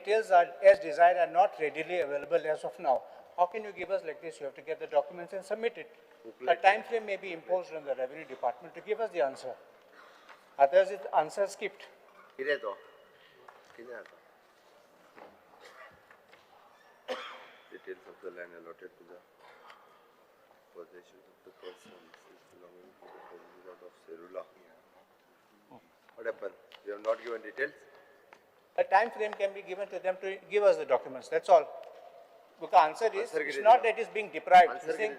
details are, as desired are not readily available as of now. How can you give us like this? You have to get the documents and submit it. A time frame may be imposed on the Revenue Department to give us the answer. Otherwise, the answer skipped. Details of the land allotted to the possession of the person belonging to the Commonwealth of Cerula. What happened? You have not given details? A time frame can be given to them to give us the documents. That's all. Because answer is, it's not that it's being deprived. It's saying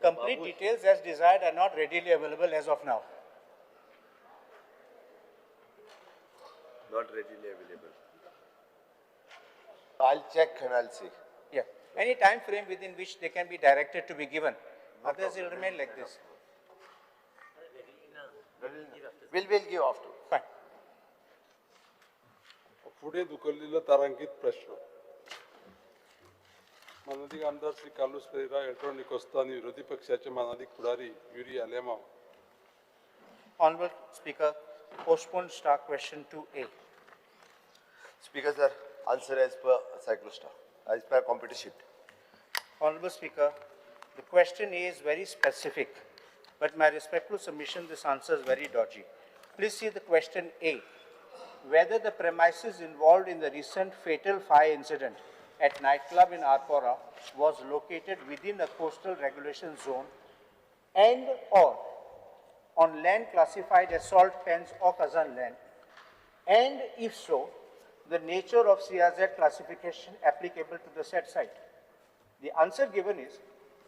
complete details as desired are not readily available as of now. Not readily available. I'll check and I'll see. Yeah. Any time frame within which they can be directed to be given. Otherwise, it will remain like this. We'll give after. Fine. पुढे दुकरलेला तारांकित प्रश्न माननीय आमदार Shri Carlos Pereira एल्ट्रॉनिक Costa आणि विरोधी पक्षाचे माननीय पुढारी Yuri आलेमा. Honorable Speaker, postpone star question 2A. Speaker sir, answer as per Cyclostar, as per competition. Honorable Speaker, the question A is very specific, but my respectful submission, this answer is very dodgy. Please see the question A. Whether the premises involved in the recent fatal fire incident at nightclub in Arpora was located within a coastal regulation zone and or on land classified as salt pans or Kazan land, and if so, the nature of CRZ classification applicable to the said site. The answer given is,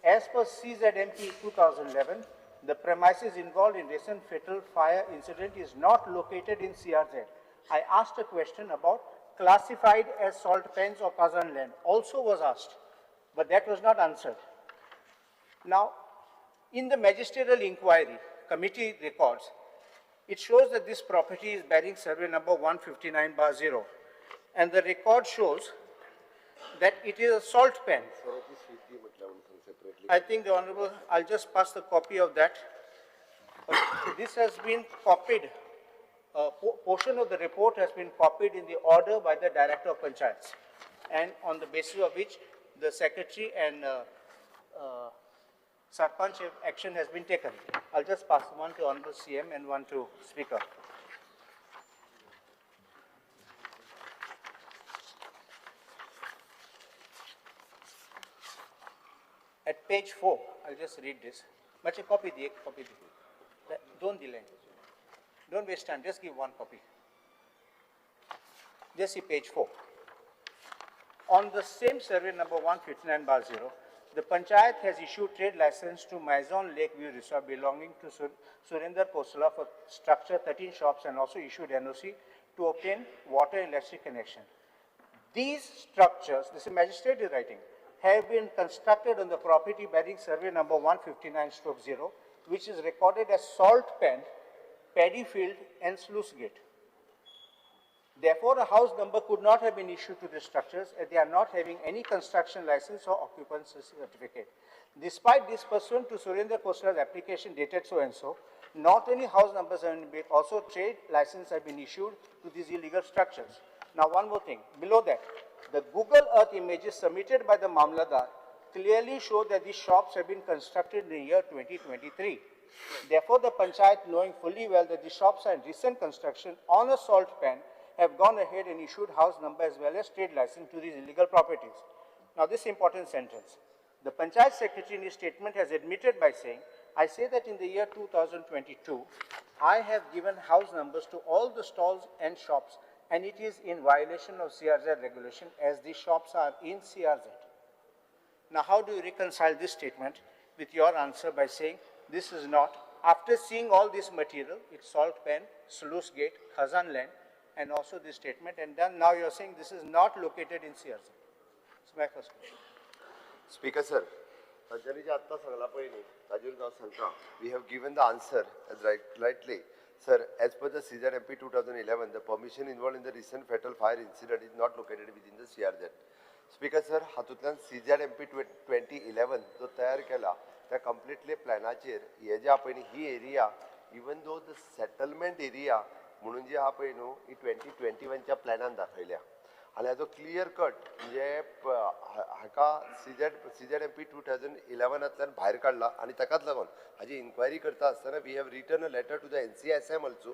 as per CZMP 2011, the premises involved in recent fatal fire incident is not located in CRZ. I asked a question about classified as salt pans or Kazan land, also was asked, but that was not answered. Now, in the magisterial inquiry, committee records, it shows that this property is bearing survey number 159/0, and the record shows that it is a salt pan. I think the Honorable, I'll just pass the copy of that. This has been copied. A portion of the report has been copied in the order by the Director of Panchayats, and on the basis of which the Secretary and Sarpanch action has been taken. I'll just pass one to Honorable CM and one to Speaker. At page 4, I'll just read this. Bache copy diye, copy diye. Don't delay. Don't waste time, just give one copy. Just see page 4. On the same survey number 159/0, the Panchayat has issued trade license to Maison Lakeview Resort belonging to Surinder Khosla for structure 13 shops, and also issued NOC to obtain water and electric connection. These structures, this is magistrate is writing, have been constructed on the property bearing survey number 159/0, which is recorded as salt pan, paddy field and sluice gate. Therefore, a house number could not have been issued to the structures as they are not having any construction license or occupancy certificate. Despite this, pursuant to Surinder Khosla's application dated so and so, not only house numbers have been built, also trade license have been issued to these illegal structures. Now, one more thing. Below that, the Google Earth images submitted by the Mamladar clearly show that these shops have been constructed in the year 2023. Therefore, the Panchayat, knowing fully well that the shops are in recent construction on a salt pan, have gone ahead and issued house number as well as trade license to these illegal properties. Now, this important sentence. The Panchayat Secretary in his statement has admitted by saying, I say that in the year 2022, I have given house numbers to all the stalls and shops, and it is in violation of CRZ regulation as the shops are in CRZ. Now, how do you reconcile this statement with your answer by saying this is not, after seeing all this material, it's salt pan, sluice gate, Khazan land, and also this statement, and then now you're saying this is not located in CRZ. That's my first question. Speaker sir, we have given the answer as rightly. Sir, as per the CZMP 2011, the permission involved in the recent fatal fire incident is not located within the CRZ. Speaker sir, हातूंतल्यान CZMP 2011 जो तयार केला त्या completely planaचेर हे जे आपण ही area, even though the settlement area म्हणून जे आपण ही 2021 च्या प्लॅनान दाखयल्या, आणि हाजो क्लियर कट म्हणजे हाका CZMP 2011तल्यान भायर काडला आणि ताकाच लागून हाजी इन्क्वायरी करता आसतना we have written a letter to the NCSM also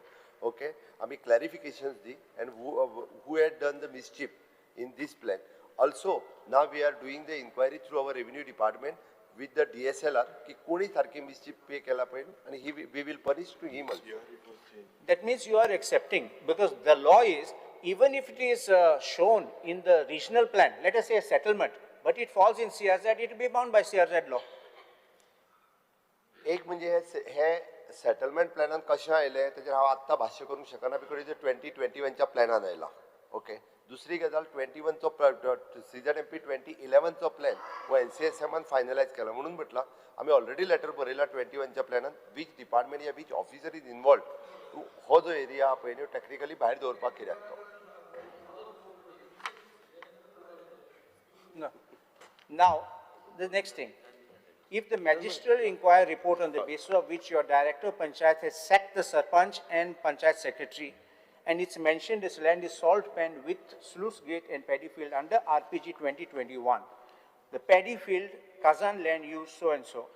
okay आमी क्लॅरिफिकेशन्स दी and who had done the mischief in this plan also now we are doing the inquiry through our revenue department with the DSLR की कोणी सारखे mischief पे केला पाहिजे आणि we will punish to him also. That means you are accepting, because the law is, even if it is shown in the regional plan, let us say a settlement, but it falls in CRZ, it will be bound by CRZ law. एक म्हणजे हे settlement प्लॅनान कशें आयलें तेजेर हांव आत्तां भाश्य करूंक शकना बिकॉज 2021च्या प्लॅनान आयला ओके दुसरी गजाल 21चो CZMP 2011चो प्लॅन हो NCSMन फायनलायज केला म्हणून म्हटला आमी ऑलरेडी लेटर बरयला 21च्या प्लॅनान वीच डिपार्टमेंट या वीच ऑफिसर इज इनवॉल्व हो जो एरिया आहा पळय न्हू टेक्निकली भायर दवरपाक कित्याक तो No. Now, the next thing. If the magisterial inquiry report on the basis of which your director of Panchayat has sacked the Sarpanch and Panchayat secretary, and it's mentioned this land is salt pen with sluice gate and paddy field under RPG 2021. The paddy field, Kazan land use so and so.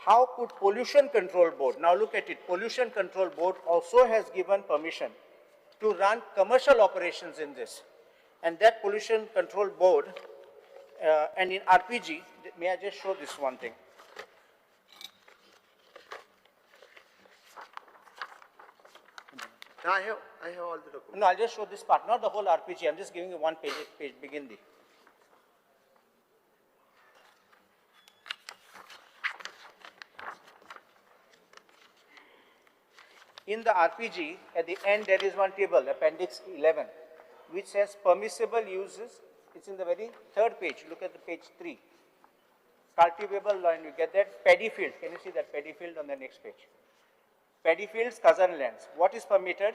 How could Pollution Control Board, now look at it, Pollution Control Board also has given permission to run commercial operations in this. And that Pollution Control Board, and in RPG, may I just show this one thing? I have all the documents. No, I'll just show this part, not the whole RPG. I'm just giving you one page, begin the. In the RPG, at the end, there is one table, Appendix 11, which says permissible uses. It's in the very third page. Look at the page 3. Cultivable land, you get that. Paddy field. Can you see that paddy field on the next page? Paddy fields, Kazan lands. What is permitted?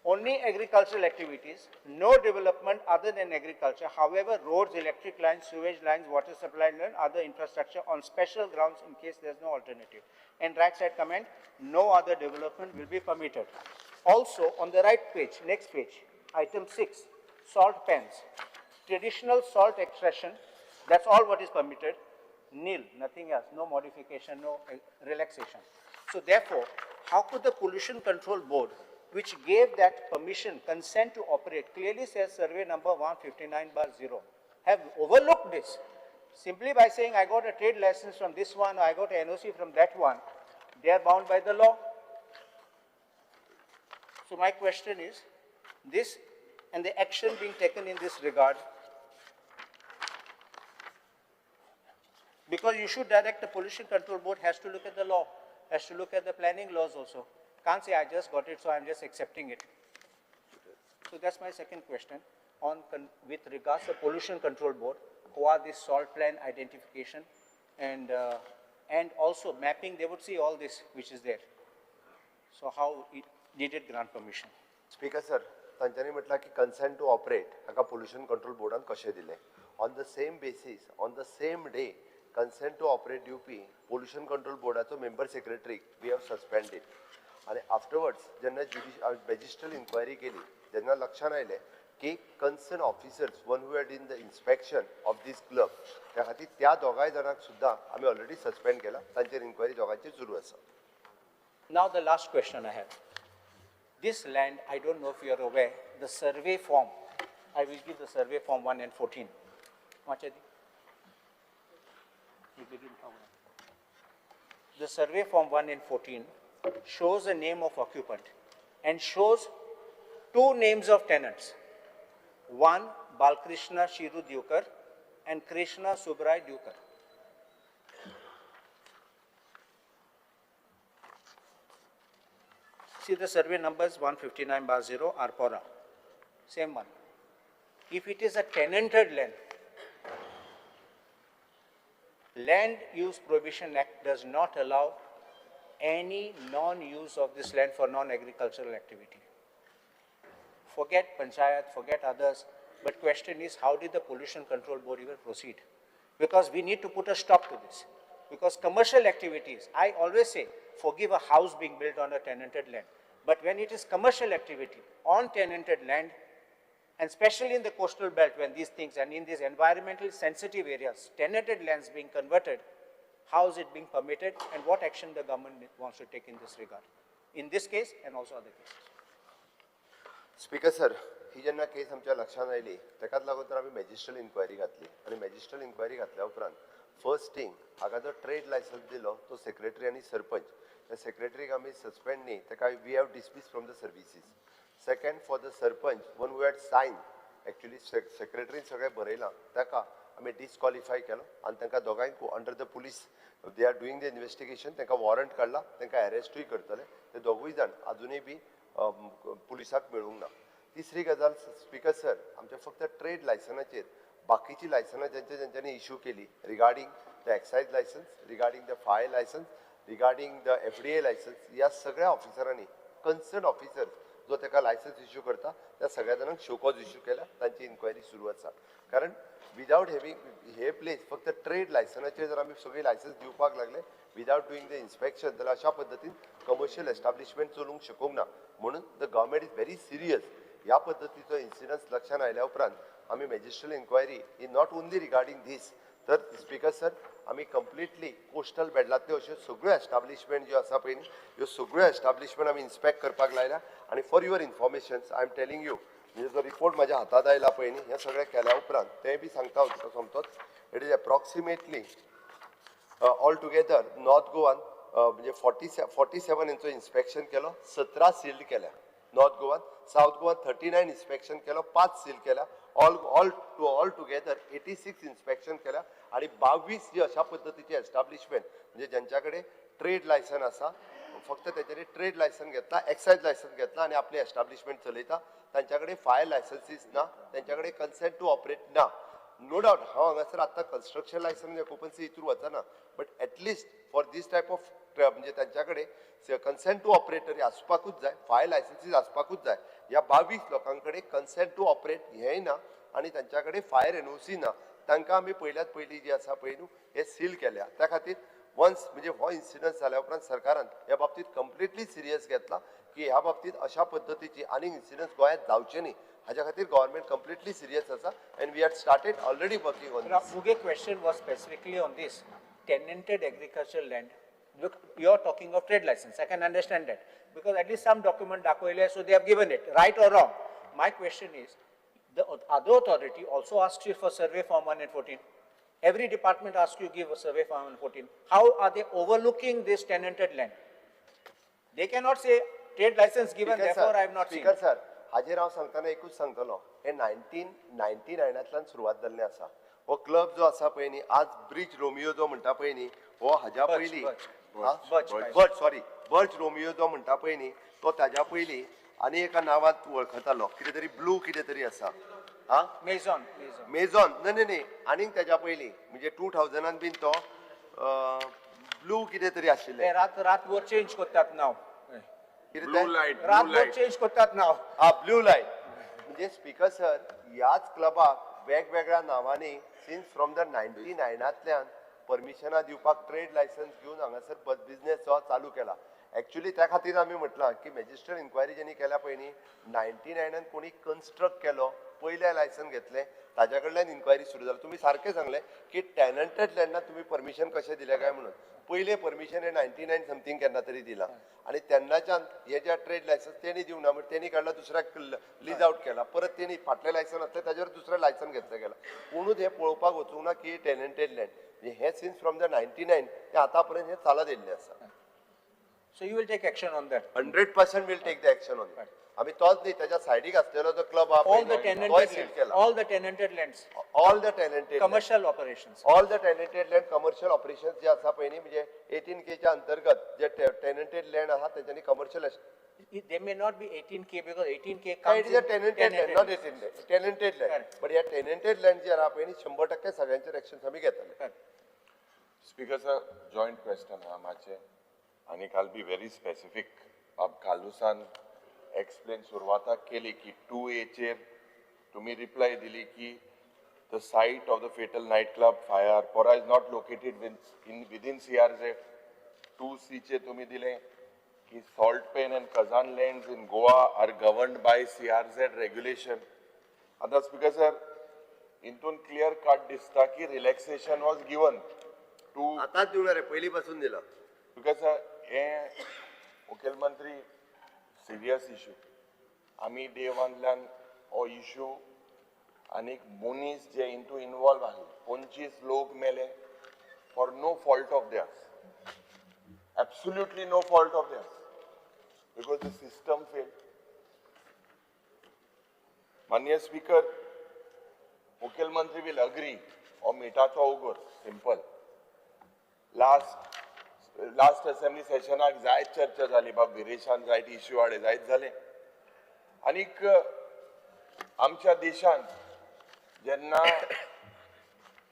Only agricultural activities, no development other than agriculture. However, roads, electric lines, sewage lines, water supply line, other infrastructure on special grounds in case there is no alternative. And right side comment, no other development will be permitted. Also, on the right page, next page, item 6, salt pans. Traditional salt extraction, that's all what is permitted. Nil, nothing else, no modification, no relaxation. So therefore, how could the Pollution Control Board, which gave that permission, consent to operate, clearly says survey number 159/0, have overlooked this? Simply by saying, I got a trade license from this one, or I got an NOC from that one, they are bound by the law. So my question is, this and the action being taken in this regard, because you should direct the Pollution Control Board has to look at the law, has to look at the planning laws also. Can't say I just got it, so I'm just accepting it. So that's my second question on with regards to Pollution Control Board, who are this salt plan identification and also mapping. They would see all this which is there. So how it needed grant permission? Speaker sir, तांच्यांनी म्हटलं की consent to operate हाका Pollution Control Boardan कशें दिलें. On the same basis, on the same day, consent to operate दिवपी Pollution Control Boardaचो member secretary we have suspended. आणि afterwards जेन्ना मॅजिस्ट्रल इन्क्वायरी केली तेन्ना लक्षात आयलें की concern officers one who had in the inspection of these club त्या खातीर त्या दोगांय जाणांक सुद्दां आमी ऑलरेडी सस्पेंड केला तांचेर इन्क्वायरी दोगांचेर सुरू आसा. Now the last question I have. This land, I don't know if you are aware, the survey form, I will give the survey form 1 and 14. Machadi? You begin from 1. The survey form 1 and 14 shows a name of occupant and shows two names of tenants. One, Balkrishna Shiru Dukar and Krishna Subrai Dukar. See the survey numbers 159/0 Arpora. Same one. If it is a tenanted land, Land Use Prohibition Act does not allow any non-use of this land for non-agricultural activity. Forget Panchayat, forget others, but question is how did the Pollution Control Board even proceed? Because we need to put a stop to this. Because commercial activities, I always say, forgive a house being built on a tenanted land. But when it is commercial activity on tenanted land, And especially in the coastal belt when these things and in these environmentally sensitive areas, tenanted lands being converted, how is it being permitted and what action the government wants to take in this regard? In this case and also other cases. Speaker sir, ही जेन्ना case आमच्या लक्षात oily ताकाच लागून तर आमी magisterial inquiry घातली आनी मॅजिस्ट्रल इन्क्वायरी घातल्या उपरांत फर्स्ट थिंग हाका जो ट्रेड लायसन्स दिलो तो सेक्रेटरी आनी सरपंच त्या सेक्रेटरीक आमी सस्पेंड न्ही ताका we have dismissed from the services. Second for the sarpanch one who had sign actually सेक्रेटरीन सगळें बरयलां ताका आमी डिस्क्वॉलिफाय केलो आनी तांकां दोगांयक under the police they are doing the investigation तांकां वॉरंट काडला तांकां अरेस्टूय करतले ते दोगूय जाण अजुनूय बी पुलिसाक मेळूंक ना. तिसरी गजाल स्पीकर सर आमच्या फक्त ट्रेड लायसनाचेर बाकीची लायसनां ज्यांच्यांनी इश्यू केली regarding the excise licence regarding the fire licence regarding the FDA licence ह्या सगळ्या ऑफिसरांनी कन्सर्न ऑफिसर जो ताका लायसन्स इश्यू करता त्या सगळ्या जाणांक शोकॉज इश्यू केला तांची इन्क्वायरी सुरू आसा. कारण विदाउट हॅविंग हे प्लेस फक्त ट्रेड लायसनाचेर जर आमी सगळी लायसन्स दिवपाक लागले विदाउट डुईंग द इन्स्पेक्शन जाल्यार अशा पद्दतीन कमर्शियल एस्टाब्लिशमेंट चलूंक शकूंक ना. म्हणून the government is very serious. ह्या पद्दतीचो इन्सिडन्स लक्षात आयल्या उपरांत आमी magisterial inquiry in not only regarding this तर स्पीकर सर आमी कंप्लिटली कोस्टल बेल्टांतल्यो अश्यो सगळ्यो एस्टाब्लिशमेंट ज्यो आसा पळय ह्यो सगळ्यो एस्टाब्लिशमेंट आमी इन्स्पेक्ट करपाक लायल्या आनी for your information I am telling you म्हणजे जो रिपोर्ट म्हाज्या हातांत आयला पळय न्ही हें सगळें केल्या उपरांत तें बी सांगता तुका सोमतोच it is approximately all together north गोवान म्हणजे 47 इंचो इन्स्पेक्शन केलो 17 सील्ड केल्या. नॉर्थ गोवान साउथ गोवान 39 इन्स्पेक्शन केलो 5 सील केल्या. ऑल टुगेदर 86 इन्स्पेक्शन केल्या आणि 22 जी अशा पद्धतीची एस्टाब्लिशमेंट म्हणजे ज्यांच्याकडे ट्रेड लायसन आसा फक्त त्याच्याकडे ट्रेड लायसन घेतला एक्सायज लायसन घेतला आणि आपली एस्टाब्लिशमेंट चलयता त्यांच्याकडे फायर लायसन्सीस ना त्यांच्याकडे कन्सेंट टू ऑपरेट ना. नो डाउट हांव हांगासर आतां कन्स्ट्रक्शन लायसन ऑक्युपन्सी हितूर वचना but at least for these type of म्हणजे त्यांच्याकडे कन्सेंट टू ऑपरेट तरी आसपाकूच जाय फायर लायसन्सीस आसपाकूच जाय. ह्या 22 लोकांकडे कन्सेंट टू ऑपरेट हेंय ना आणि त्यांच्याकडे फायर NOC ना. तांकां आमी पयल्यात पयली जी आसा पळय न्हू हे सील केल्या. त्या खातीर वन्स म्हणजे हो इन्सिडन्स जाल्या उपरांत सरकारान ह्या बाबतीत कंप्लिटली सिरियस घेतला की ह्या बाबतीत अशा पद्धतीची आनी इन्सिडन्स गोंयांत जावचे न्ही हाच्या खातीर गव्हर्नमेंट कंप्लिटली सिरियस आसा and we had started already working on this. Muge question was specifically on this tenanted agricultural land. Look, you are talking of trade license. I can understand that because at least some document dakoile, so they have given it, right or wrong. My question is, the other authority also asks you for survey form 1 and 14. Every department asks you to give a survey form 1 and 14. How are they overlooking this tenanted land? They cannot say trade license given, therefore I have not seen. Speaker sir हाजेर हांव सांगतना एकूच सांगतलो हे 1999 सुरवात जाल्लें आसा. हो club जो आसा पळय न्ही आज ब्रिज रोमियो जो म्हणटा पळय न्ही हो हाज्या पयलीं बर्च रोमियो जो म्हणटा पळय न्ही तो ताज्या पयलीं आनी एका नांवांत वळखतालो कितें तरी ब्लू कितें तरी आसा मेझॉन न्ही आनीक ताज्या पयलीं म्हणजे 2000 बीन तो ब्लू कितें तरी आशिल्लें रातभर चेंज करतात नाव ब्लू लायट रातभर चेंज करतात नाव ब्लू लायट म्हणजे स्पीकर सर ह्याच क्लबाक वेगवेगळ्या नांवांनी सिन्स फ्रॉम द 99तल्यान परमिशनां दिवपाक ट्रेड लायसन्स घेवन हांगासर बिझनेस जो चालू केला. एक्चुअली त्या खातीर आमी म्हटलां की मॅजिस्ट्रेट इन्क्वायरी जेणी केल्या पळय न्ही 99 कोणी कन्स्ट्रक्ट केलो पयलें लायसन घेतलें ताज्या कडल्यान इन्क्वायरी सुरू जाली. तुमी सारकें सांगलें की टॅनंटेड लँडाक तुमी परमिशन कशें दिलें काय म्हणून पयलें परमिशन हे 99 समथींग केन्ना तरी दिलां आनी तेन्नाच्यान हे ज्या ट्रेड लायसन्स तेणी दिवना म्हणजे तेणी काडला दुसऱ्याक लीज आउट केला परत तेणी फाटलें लायसन आसलें ताजेर दुसरें लायसन घेतलें गेलां. पुणूच हे पळोवपाक वचूंक ना की टॅनंटेड लँड हे सिन्स फ्रॉम द 99 ते आतां पर्यंत हे चालत येयल्लें आसा. So you will take action on that. 100% will take the action on it. आम्ही तोच न्ही त्याच्या सायडीक असलेलो जो club All the tenanted lands, all the tenanted commercial operations. All the tenanted land commercial operations जे आसा पळय न्ही म्हणजे 18K च्या अंतर्गत जे टॅनंटेड लँड आहा तेंच्यांनी commercial They may not be 18K because 18K it comes इज अ in tenanted land not 18 tenanted land Correct. But ह्या टॅनंटेड लँड जे आहा पळय न्ही 100% सगळ्यांचे एक्शन्स आमी घेतले. Speaker sir, joint question है माचे आणि I'll be very specific. अब कालुसान explain सुरुवात केली की 2A चेर तुम्ही reply दिली की the site of the fatal nightclub fire Pora is not located within CRZ. 2C चे तुम्ही दिले की salt pen and Kazan lands in Goa are governed by CRZ regulation. आता स्पीकर सर इंतून क्लियर कट दिसता की relaxation was given to आताच दिवणार आहे, पहिलीपासून दिला. बिकॉज हे मुखेलमंत्री सिरियस इश्यू आम्ही डे वनल्यान हो इश्यू आनीक मनीस जे इंतू इन्वॉल्व आसले 25 लोक मेले for no fault of theirs, absolutely no fault of theirs, because the system fail. माननीय स्पीकर, मुखेलमंत्री विल अग्री हो मिठाचो उगोर सिंपल. लास्ट असेंब्ली सेशनाक जायत चर्चा जाली, बाब विरेशान जायत इश्यू हाडे जायत जाले. आनीक आमच्या देशान जेन्ना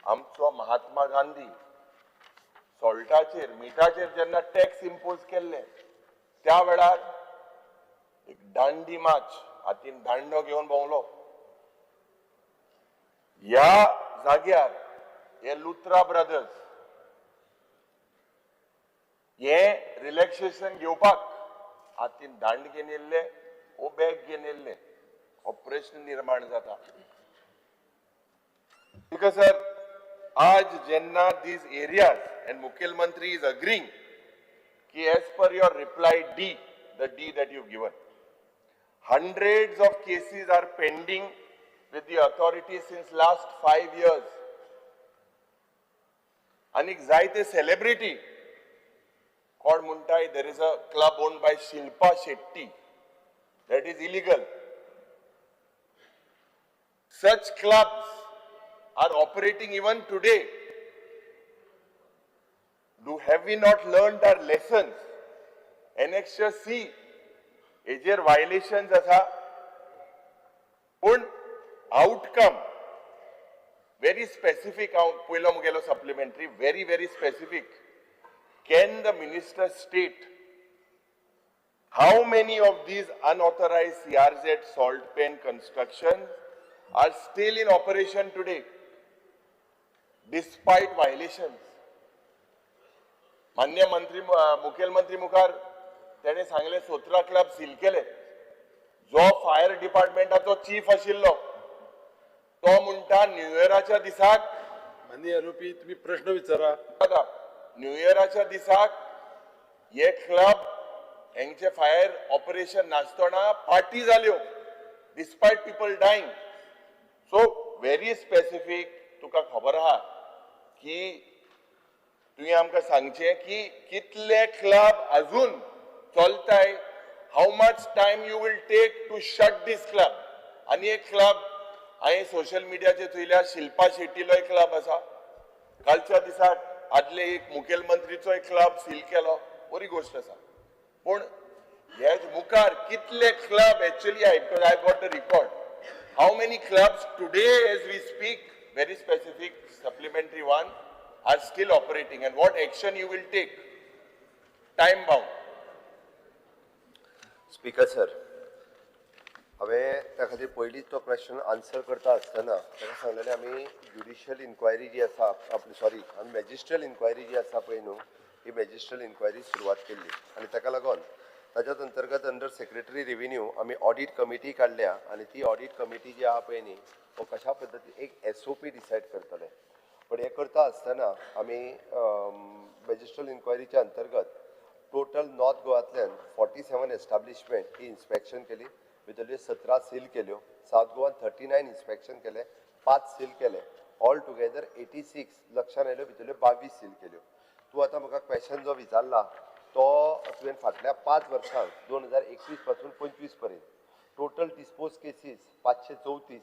आमचो महात्मा गांधी सॉल्टाचेर मिठाचेर जेन्ना टॅक्स इम्पोज केल्ले त्या वेळार एक दांडी मार्च हातीन दांडो घेवन भोंवलो. ह्या जाग्यार हे लुथरा ब्रदर्स हे रिलॅक्सेशन घेवपाक हातीन दांड घेवन येयल्ले, ओ बॅग घेवन येयल्ले, हो प्रश्न निर्माण जाता. बिकॉज सर आज जेन्ना these areas and मुखेलमंत्री is agreeing कि as per your reply D, the D that you've given, hundreds of cases are pending with the authorities since last 5 years. आणि जायते celebrity कोण म्हणटाय there is a club owned by Shilpa Shetty that is illegal. Such clubs are operating even today. Have we not learned our lessons? Annexure C, हेजेर violations आसा, पण outcome very specific. पयलो मुगेलो supplementary very specific. Can the minister state how many of these unauthorized CRZ salt pen constructions are still in operation today despite violations? मान्य मंत्री मुखेलमंत्री मुखार तेणे सांगले 17 क्लब सील केले. जो फायर डिपार्टमेंटाचो चीफ आशिल्लो तो म्हणटा न्यू इयराच्या दिसाक, माननीय आरोपी तुम्ही प्रश्न विचारा. न्यू इयराच्या दिसाक हे क्लब हेंचे फायर ऑपरेशन नासतना पार्टी जाल्यो despite people dying. So very specific तुका खबर आहा की तुवें आमकां सांगचें की कितले क्लब अजून चलताय, how much time you will take to shut this club. आनी एक क्लब हांवें सोशल मिडियाचेर चोयल्या, शिल्पा शेट्टीलो एक क्लब आसा. कालच्या दिसाक आदले एक मुखेलमंत्रीचो एक क्लब सील केलो, बरी गोष्ट आसा. पूण हे मुखार कितले club actually I got the record, how many clubs today as we speak, very specific supplementary one, are still operating, and what action you will take, time bound. Speaker sir, हांवें त्या खातीर पयलींच तो क्वेश्चन आन्सर करता आसतना ताका सांगलेलें आमी ज्युडिशियल इन्क्वायरी जी आसा आपली, सॉरी आमी मॅजिस्ट्रल इन्क्वायरी जी आसा पळय न्हू, ही मॅजिस्ट्रल इन्क्वायरी सुरवात केल्ली. आनी ताका लागून ताच्याच अंतर्गत अंडर सेक्रेटरी रेव्हेन्यू आमी ऑडिट कमिटी काडल्या. आनी ती ऑडिट कमिटी जी आहा पळय न्ही, वो कशा पद्दतीन एक SOP डिसायड करतले. पण हे करता आसतना आमी मॅजिस्ट्रल इन्क्वायरीच्या अंतर्गत टोटल नॉर्थ गोवांतल्यान 47 एस्टाब्लिशमेंट ही इन्स्पेक्शन केली, भितरल्यो 17 सील केल्यो. साउथ गोवान 39 इन्स्पेक्शन केले, 5 सील केले. ऑल टुगेदर 86 लक्षांत आयल्यो, भितरल्यो 22 सील केल्यो. तूं आतां म्हाका क्वेश्चन जो विचारला तो तुवें फाटल्या 5 वर्सांत 2021 पासून 25 पर्यंत total dispose cases 534,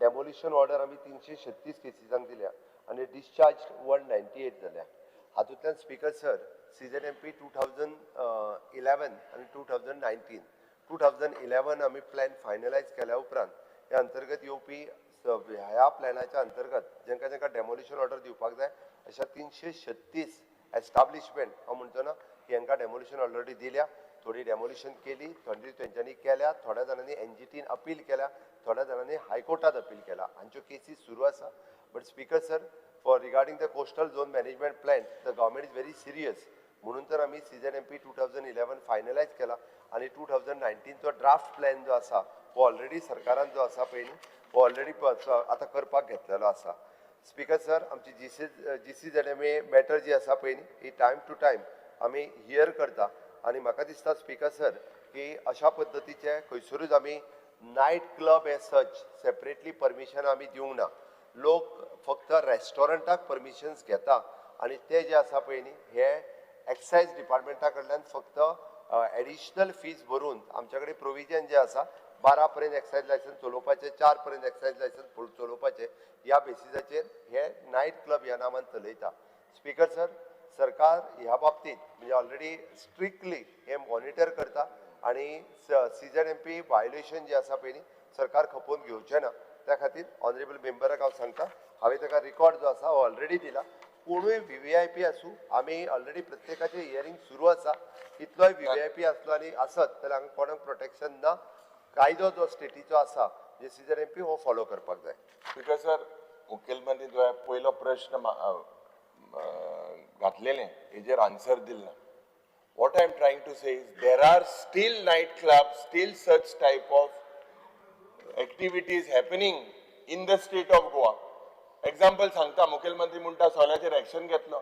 demolition order आमी 336 केसीसांक दिल्या आनी डिस्चार्ज 198 जाल्या. हातूंतल्यान स्पीकर सर CZMP 2011 आनी 2019, 2011 आमी प्लॅन फायनलायज केल्या उपरांत ह्या अंतर्गत येवपी ह्या प्लॅनाच्या अंतर्गत जेंकां जेंकां डेमोलिशन ऑर्डर दिवपाक जाय अशा 336 एस्टाब्लिशमेंट हांव म्हणचो ना की हांकां डेमोलिशन ऑलरेडी दिल्या. थोडी डेमोलिशन केली, थोडी तेंच्यांनी केल्या, थोड्या जाणांनी NGTन अपील केल्या, थोड्या जाणांनी हायकोर्टात अपील केला. हांच्यो केसीस सुरू आसा. But speaker sir, for regarding the coastal zone management plan the government is very serious. म्हणून तर आमी CZMP 2011 फायनलायज केला आनी 2019 चो ड्राफ्ट प्लॅन जो आसा तो ऑलरेडी सरकारान जो आसा पळय न्ही हो ऑलरेडी आतां करपाक घेतलेलो आसा. स्पीकर सर, आमची GCZMA मॅटर जी आसा पळय न्ही, ही टायम टू टायम आमी हियर करता आनी म्हाका दिसता स्पीकर सर की अशा पद्दतीचे खंयसरूच आमी नायट club as such separately permission आमी दिवंक ना. लोक फक्त रेस्टॉरंटाक परमिशन्स घेता आनी ते जे आसा पळय न्ही हे एक्सायज डिपार्टमेंटा कडल्यान फक्त एडिशनल फीज भरून आमच्या कडेन प्रोविजन जे आसा 12 पर्यंत एक्सायज लायसन्स चलोवपाचे, 4 पर्यंत एक्सायज लायसन्स चलोवपाचे, ह्या बेसिसाचेर हे नायट क्लब ह्या नांवान चलयता. स्पीकर सर, सरकार ह्या बाबतींत म्हणजे ऑलरेडी स्ट्रिक्टली हे मॉनिटर करता आनी CZMP वायोलेशन जे आसा पळय न्ही सरकार खपोवन घेवचें ना. त्या खातीर ऑनरेबल मेंबराक हांव सांगता, हांवें ताका रिकॉर्ड जो आसा हो ऑलरेडी दिला. कोणूय VVIP आसूं, आमी ऑलरेडी प्रत्येकाचें हियरिंग सुरू आसा. कितलोय VVIP आसलो आनी आसत जाल्यार हांगा कोणाक प्रोटेक्शन ना. कायदो जो स्टेटीचो आसा जे CZMP हो फॉलो करपाक जाय. स्पीकर सर, मुखेलमंत्री जो पयलो प्रश्न घातलेले हेजेर आन्सर दिला. What I am trying to say is there are still night clubs, still such type of activities happening in the state of Goa. Example सांगता, मुखेलमंत्री म्हणटा सोल्याचेर एक्शन घेतलो.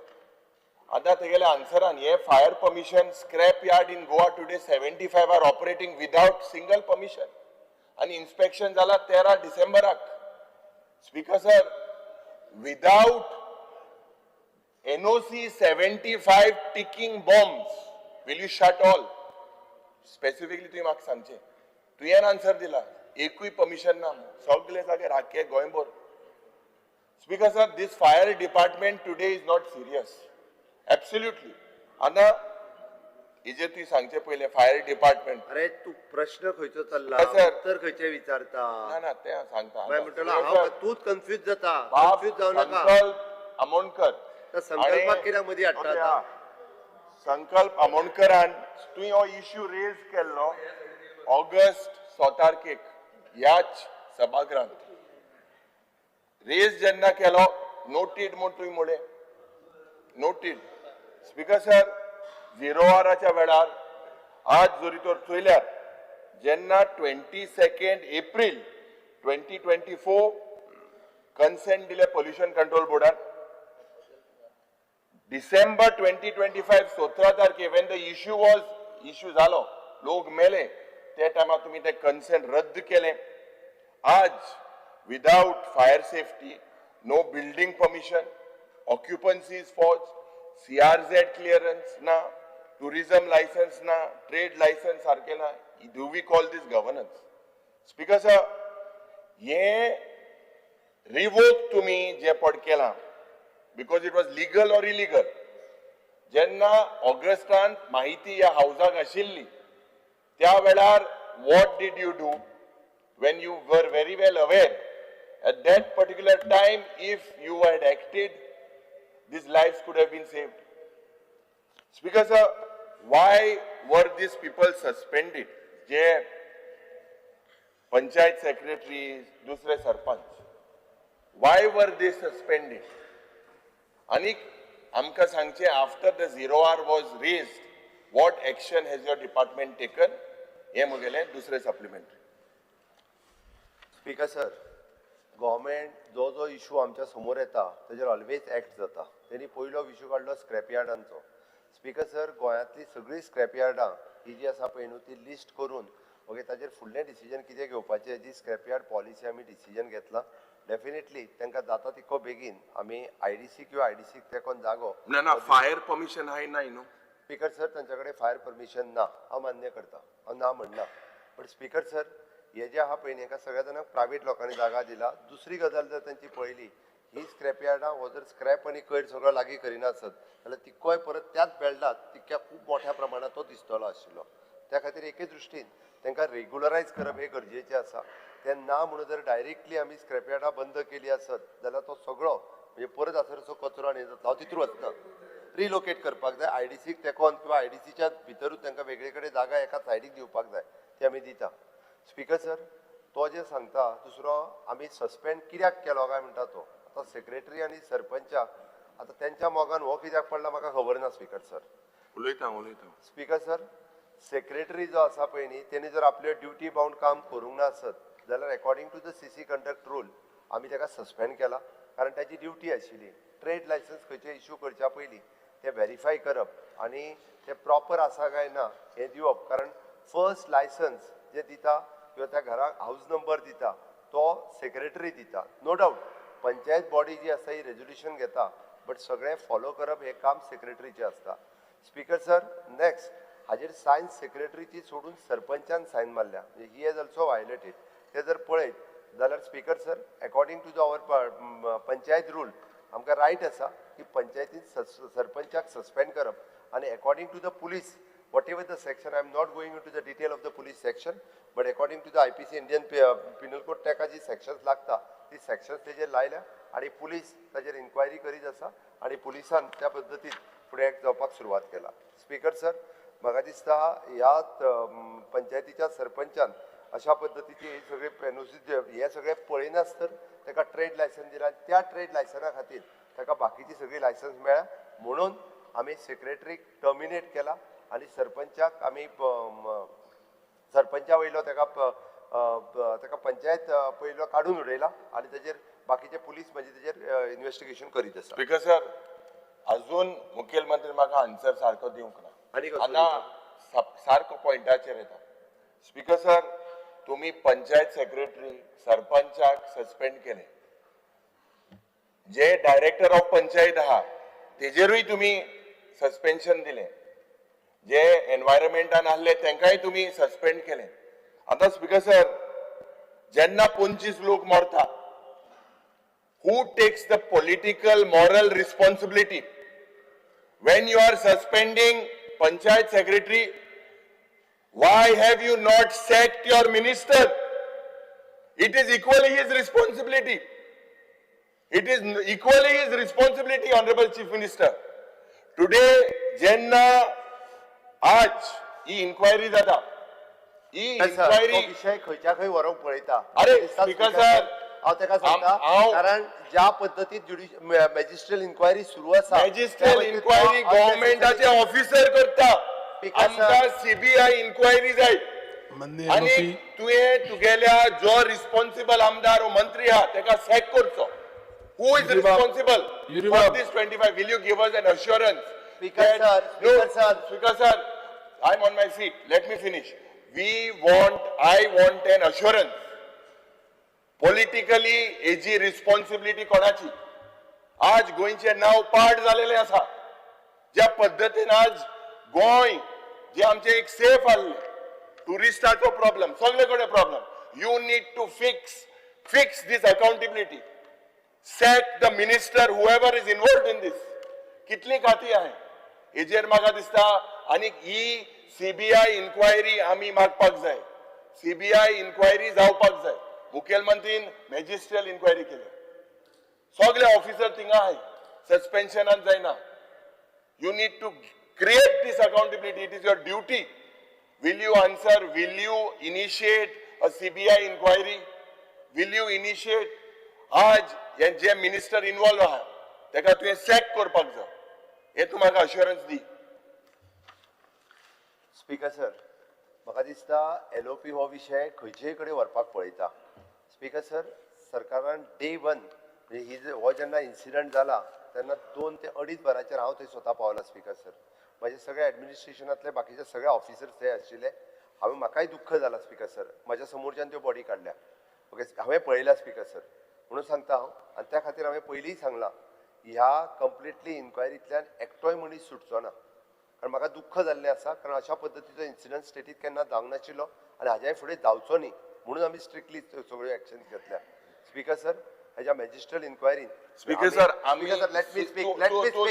आता तेगेले आन्सरान हे fire permission scrap yard in Goa today 75 are operating without single permission आणि inspection जाला 13 डिसेंबराक. Speaker sir, without NOC 75 ticking bombs, will you shut all? Specifically तुम्ही म्हाका सांगचे. तुवें आन्सर दिला, एकूय परमिशन ना, सगळे जागे राखे गोंयभर. Speaker sir, this fire department today is not serious. Absolutely. आता हेजेर तुवें सांगचे पयले फायर डिपार्टमेंट. अरे तू प्रश्न खंयचो चल्ला, सर. उत्तर खंयचे विचारता. ना ते सांगता. मागीर म्हणटलो हांव तूच कन्फ्यूज जाता. बाप कन्फ्यूज जाऊ नका. संकल्प आमोणकर. त्या संकल्पाक कित्याक मदीं हाडटा ओके, आता? संकल्प आमोणकरान तुवें हो इश्यू रेज केल्लो ऑगस्ट 6 तारखेक ह्याच सभागृहांत. रेज जेन्ना केलो नोटीड म्हूण तुवें म्हळें, नोटीड. स्पीकर सर, 0 वराच्या वेळार आज जोरी तर चोयल्यार जेन्ना 22 एप्रील 2024 कन्सेंट दिले पोल्युशन कंट्रोल बोर्डान. डिसेंबर 2025 17 तारखे वेन द इश्यू जालो, लोक मेले, त्या टायमार तुम्ही ते कन्सेंट रद्द केले. आज without fire safety, no building permission, occupancies फॉज, CRZ क्लियरन्स ना, टुरिझम लायसन्स ना, ट्रेड लायसन्स सारखे ना. Do we call this governance? Speaker sir, हे रिवोक तुम्ही जे पड केला because it was legal or illegal. जेन्ना ऑगस्टान माहिती ह्या हाऊसाक आशिल्ली त्या वेळार what did you do when you were very well aware at that particular time if you had acted these lives could have been saved? Speaker sir, why were these people suspended? J panchayat secretaries, दुसरे sarpanch, why were they suspended? आणि आमकां सांगचे after the 0 hour was raised, what action has your department taken? हे मुगेले दुसरे supplementary. Speaker sir, government जो जो issue आमच्या समोर येता तेजेर ऑलवेज एक्ट जाता. त्यांनी पयलो इश्यू काडलो स्क्रॅप यार्डांचो. स्पीकर सर, गोंयांतली सगळीं स्क्रॅप यार्डां ही जी आसा पळय न्हू ती लिस्ट करून ओके ताजेर फुडलें डिसिजन कितें घेवपाचें जी स्क्रॅप यार्ड पॉलिसी आमी डिसिजन घेतला. डेफिनेटली तांकां जाता तितको बेगीन आमी IDC किंवा IDC तेकोन जागो. ना फायर परमिशन हाय नाही न्हू. स्पीकर सर, त्यांच्याकडे फायर परमिशन ना, हांव मान्य करता, हांव ना म्हणना. पण स्पीकर सर, हे जे आहा पळय न्ही हेका सगळ्या जाणांक प्रायवेट लोकांनी जागा दिला. दुसरी गजाल जर तांची पळयली, ही स्क्रॅप यार्डां हो जर स्क्रॅप आनी कोयर सगळो लागीं करिनासत जाल्यार तिकोय परत त्याच बेल्डात तितक्या खूब मोठ्या प्रमाणात तो दिसतलो आशिल्लो. त्या खातीर एके दृश्टीन तांकां रेग्युलरायज करप हे गरजेचें आसा. ते ना म्हणून जर डायरेक्टली आमी स्क्रॅप यार्डां बंद केली आसत जाल्यार तो सगळो म्हणजे परत आसरचो कचरो आनी हांव तितूर वचना. रिलोकेट करपाक जाय IDCक तेकोन किंवा IDCच्या भितरूच तांकां वेगळे कडेन जागा एका सायडीक दिवपाक जाय, ती आमी दिता. स्पीकर सर, तो जे सांगता दुसरो आमी सस्पेंड कित्याक केलो काय म्हणटा तो. आतां सेक्रेटरी आनी सरपंचाक आतां तेंच्या मोगान हो कित्याक पडला म्हाका खबर ना. स्पीकर सर, उलयता. स्पीकर सर, सेक्रेटरी जो आसा पळय न्ही तेणी जर आपले ड्युटी बाउंड काम करूंक ना आसत जाल्यार according to the CC conduct rule आमी ताका सस्पेंड केला कारण ताची ड्युटी आशिल्ली ट्रेड लायसन्स खंयचे इश्यू करच्या पयलीं ते व्हेरीफाय करप आनी ते प्रॉपर आसा काय ना हें दिवप कारण फर्स्ट लायसन्स जे दिता किंवा त्या घराक हाऊस नंबर दिता तो सेक्रेटरी दिता नो डावट पंचायत बॉडी जी आसा ही रेजोल्युशन घेता बट सगळें फॉलो करप हें काम सेक्रेटरीचें आसता स्पीकर सर नेक्स्ट हाजेर सायन सेक्रेटरीची सोडून सरपंचान सायन मारल्या म्हणजे ही हॅज ऑल्सो वायलेटेड ते जर पळयत जाल्यार speaker sir according to the our panchayat rule आमकां रायट आसा की पंचायतीन सरपंचाक सस्पेंड करप आनी according to the police whatever the section, I am not going into the detail of the police section, but according to the IPC Indian Penal Code ताका जी sections लागता ती sections तेजेर लायल्या आणि पुलीस ताजेर इन्क्वायरी करीत आसा आणि पुलिसान त्या पद्दतीन फुडें जावपाक सुरवात केला स्पीकर सर म्हाका दिसता ह्या पंचायतीच्या सरपंचान अशा पद्दतीची ही सगळे पेनोसीस हे सगळे पळयनाच तर ताका ट्रेड लायसन्स दिला त्या ट्रेड लायसना खातीर ताका बाकीची सगळी लायसन्स मेळ्ळ्या म्हणून आमी सेक्रेटरीक टर्मिनेट केला आणि सरपंचाक आमी सरपंचा वयलो ताका पंचायत पयलो काडून उडयला आणि ताजेर बाकीचे पुलीस म्हणजे ताजेर इन्व्हेस्टिगेशन करीत आसा स्पीकर सर अजून मुखेलमंत्री म्हाका आन्सर सारको दिवंक ना आनी सारको पॉयंटाचेर येता स्पीकर सर तुम्ही पंचायत सेक्रेटरी सरपंचाक सस्पेंड केले जे डायरेक्टर ऑफ पंचायत आहा तेजेरूय तुम्ही सस्पेन्शन दिले जे एनवायरमेंटान आहले तांकांय तुम्ही सस्पेंड केले आता स्पीकर सर जेन्ना 25 लोक मरता who takes the political moral responsibility when you are suspending panchayat secretary? Why have you not sacked your minister? It is equally his responsibility. It is equally his responsibility, Honorable Chief Minister. Today, jenna आज ही inquiry जाता ही inquiry विषय खंयच्या खंय व्हरोंक पळयता अरे speaker sir हांव ताका सांगता कारण ज्या पद्दतीन मॅजिस्ट्रेल इन्क्वायरी सुरू आसा मॅजिस्ट्रेल इन्क्वायरी गव्हर्नमेंटाचे ऑफिसर करता आमकां सीबीआय इन्क्वायरी जाय आणि तुगेल्या जो रिस्पॉन्सिबल आमदार व मंत्री आहा ताका सॅक करचो who is responsible for this 25 will you give us an assurance Speaker sir, I'm on my feet. Let me finish. I want an assurance. Politically, hazy responsibility कोणाची? आज गोंयचे नाव पाड झालेले आसा. ज्या पद्धतीन आज गोंय जे आमचे एक सेफ आसले, टुरिस्टाचो प्रॉब्लेम, सगळे कडेन problem. You need to fix this accountability. Sack the minister, whoever is involved in this. कितली खाती आहे? हेजेर म्हाका दिसता आनी ही सीबीआय इन्क्वायरी आमी मागपाक जाय सीबीआय इन्क्वायरी जावपाक जाय मुखेलमंत्रीन मॅजिस्ट्रेल इन्क्वायरी केली सगळे ऑफिसर थिंगा आहाय सस्पेन्शनान जायना you need to create this accountability it is your duty will you answer will you initiate a CBI inquiry will you initiate आज हे जे मिनिस्टर इन्वॉल्व आहा ताका तुवें सॅक करपाक जाय हे तू म्हाका अश्युरन्स दी स्पीकर सर म्हाका दिसता LOP हो विशय खंयचेय कडेन व्हरपाक पळयता स्पीकर सर सरकारान डे वन म्हणजे हो जेन्ना इन्सिडंट जाला तेन्ना 2 ते 2.5 वरांचेर हांव थंय स्वता पावला स्पीकर सर म्हाजे सगळे एडमिनिस्ट्रेशनांतले बाकीचे सगळे ऑफिसर्स थंय आशिल्ले म्हाकाय दुख्ख जाला स्पीकर सर म्हाज्या समोरच्यान त्यो बॉडी काडल्या ओके हांवें पळयला स्पीकर सर म्हणून सांगता हांव आनी त्या खातीर हांवें पयलींय सांगलां ह्या कंप्लिटली इन्क्वायरींतल्यान एकटोय मनीस सुटचो ना कारण म्हाका दुख्ख जाल्लें आसा कारण अशा पद्दतीचो इन्सिडंट स्टेटीत केन्ना जावंक नाशिल्लो आनी हाज्याय फुडें जावचो न्ही म्हणून आमी स्ट्रिक्टली सगळ्यो एक्शन घेतल्या स्पीकर सर हेज्या मॅजिस्ट्रेल इन्क्वायरीन स्पीकर सर आमी let me speak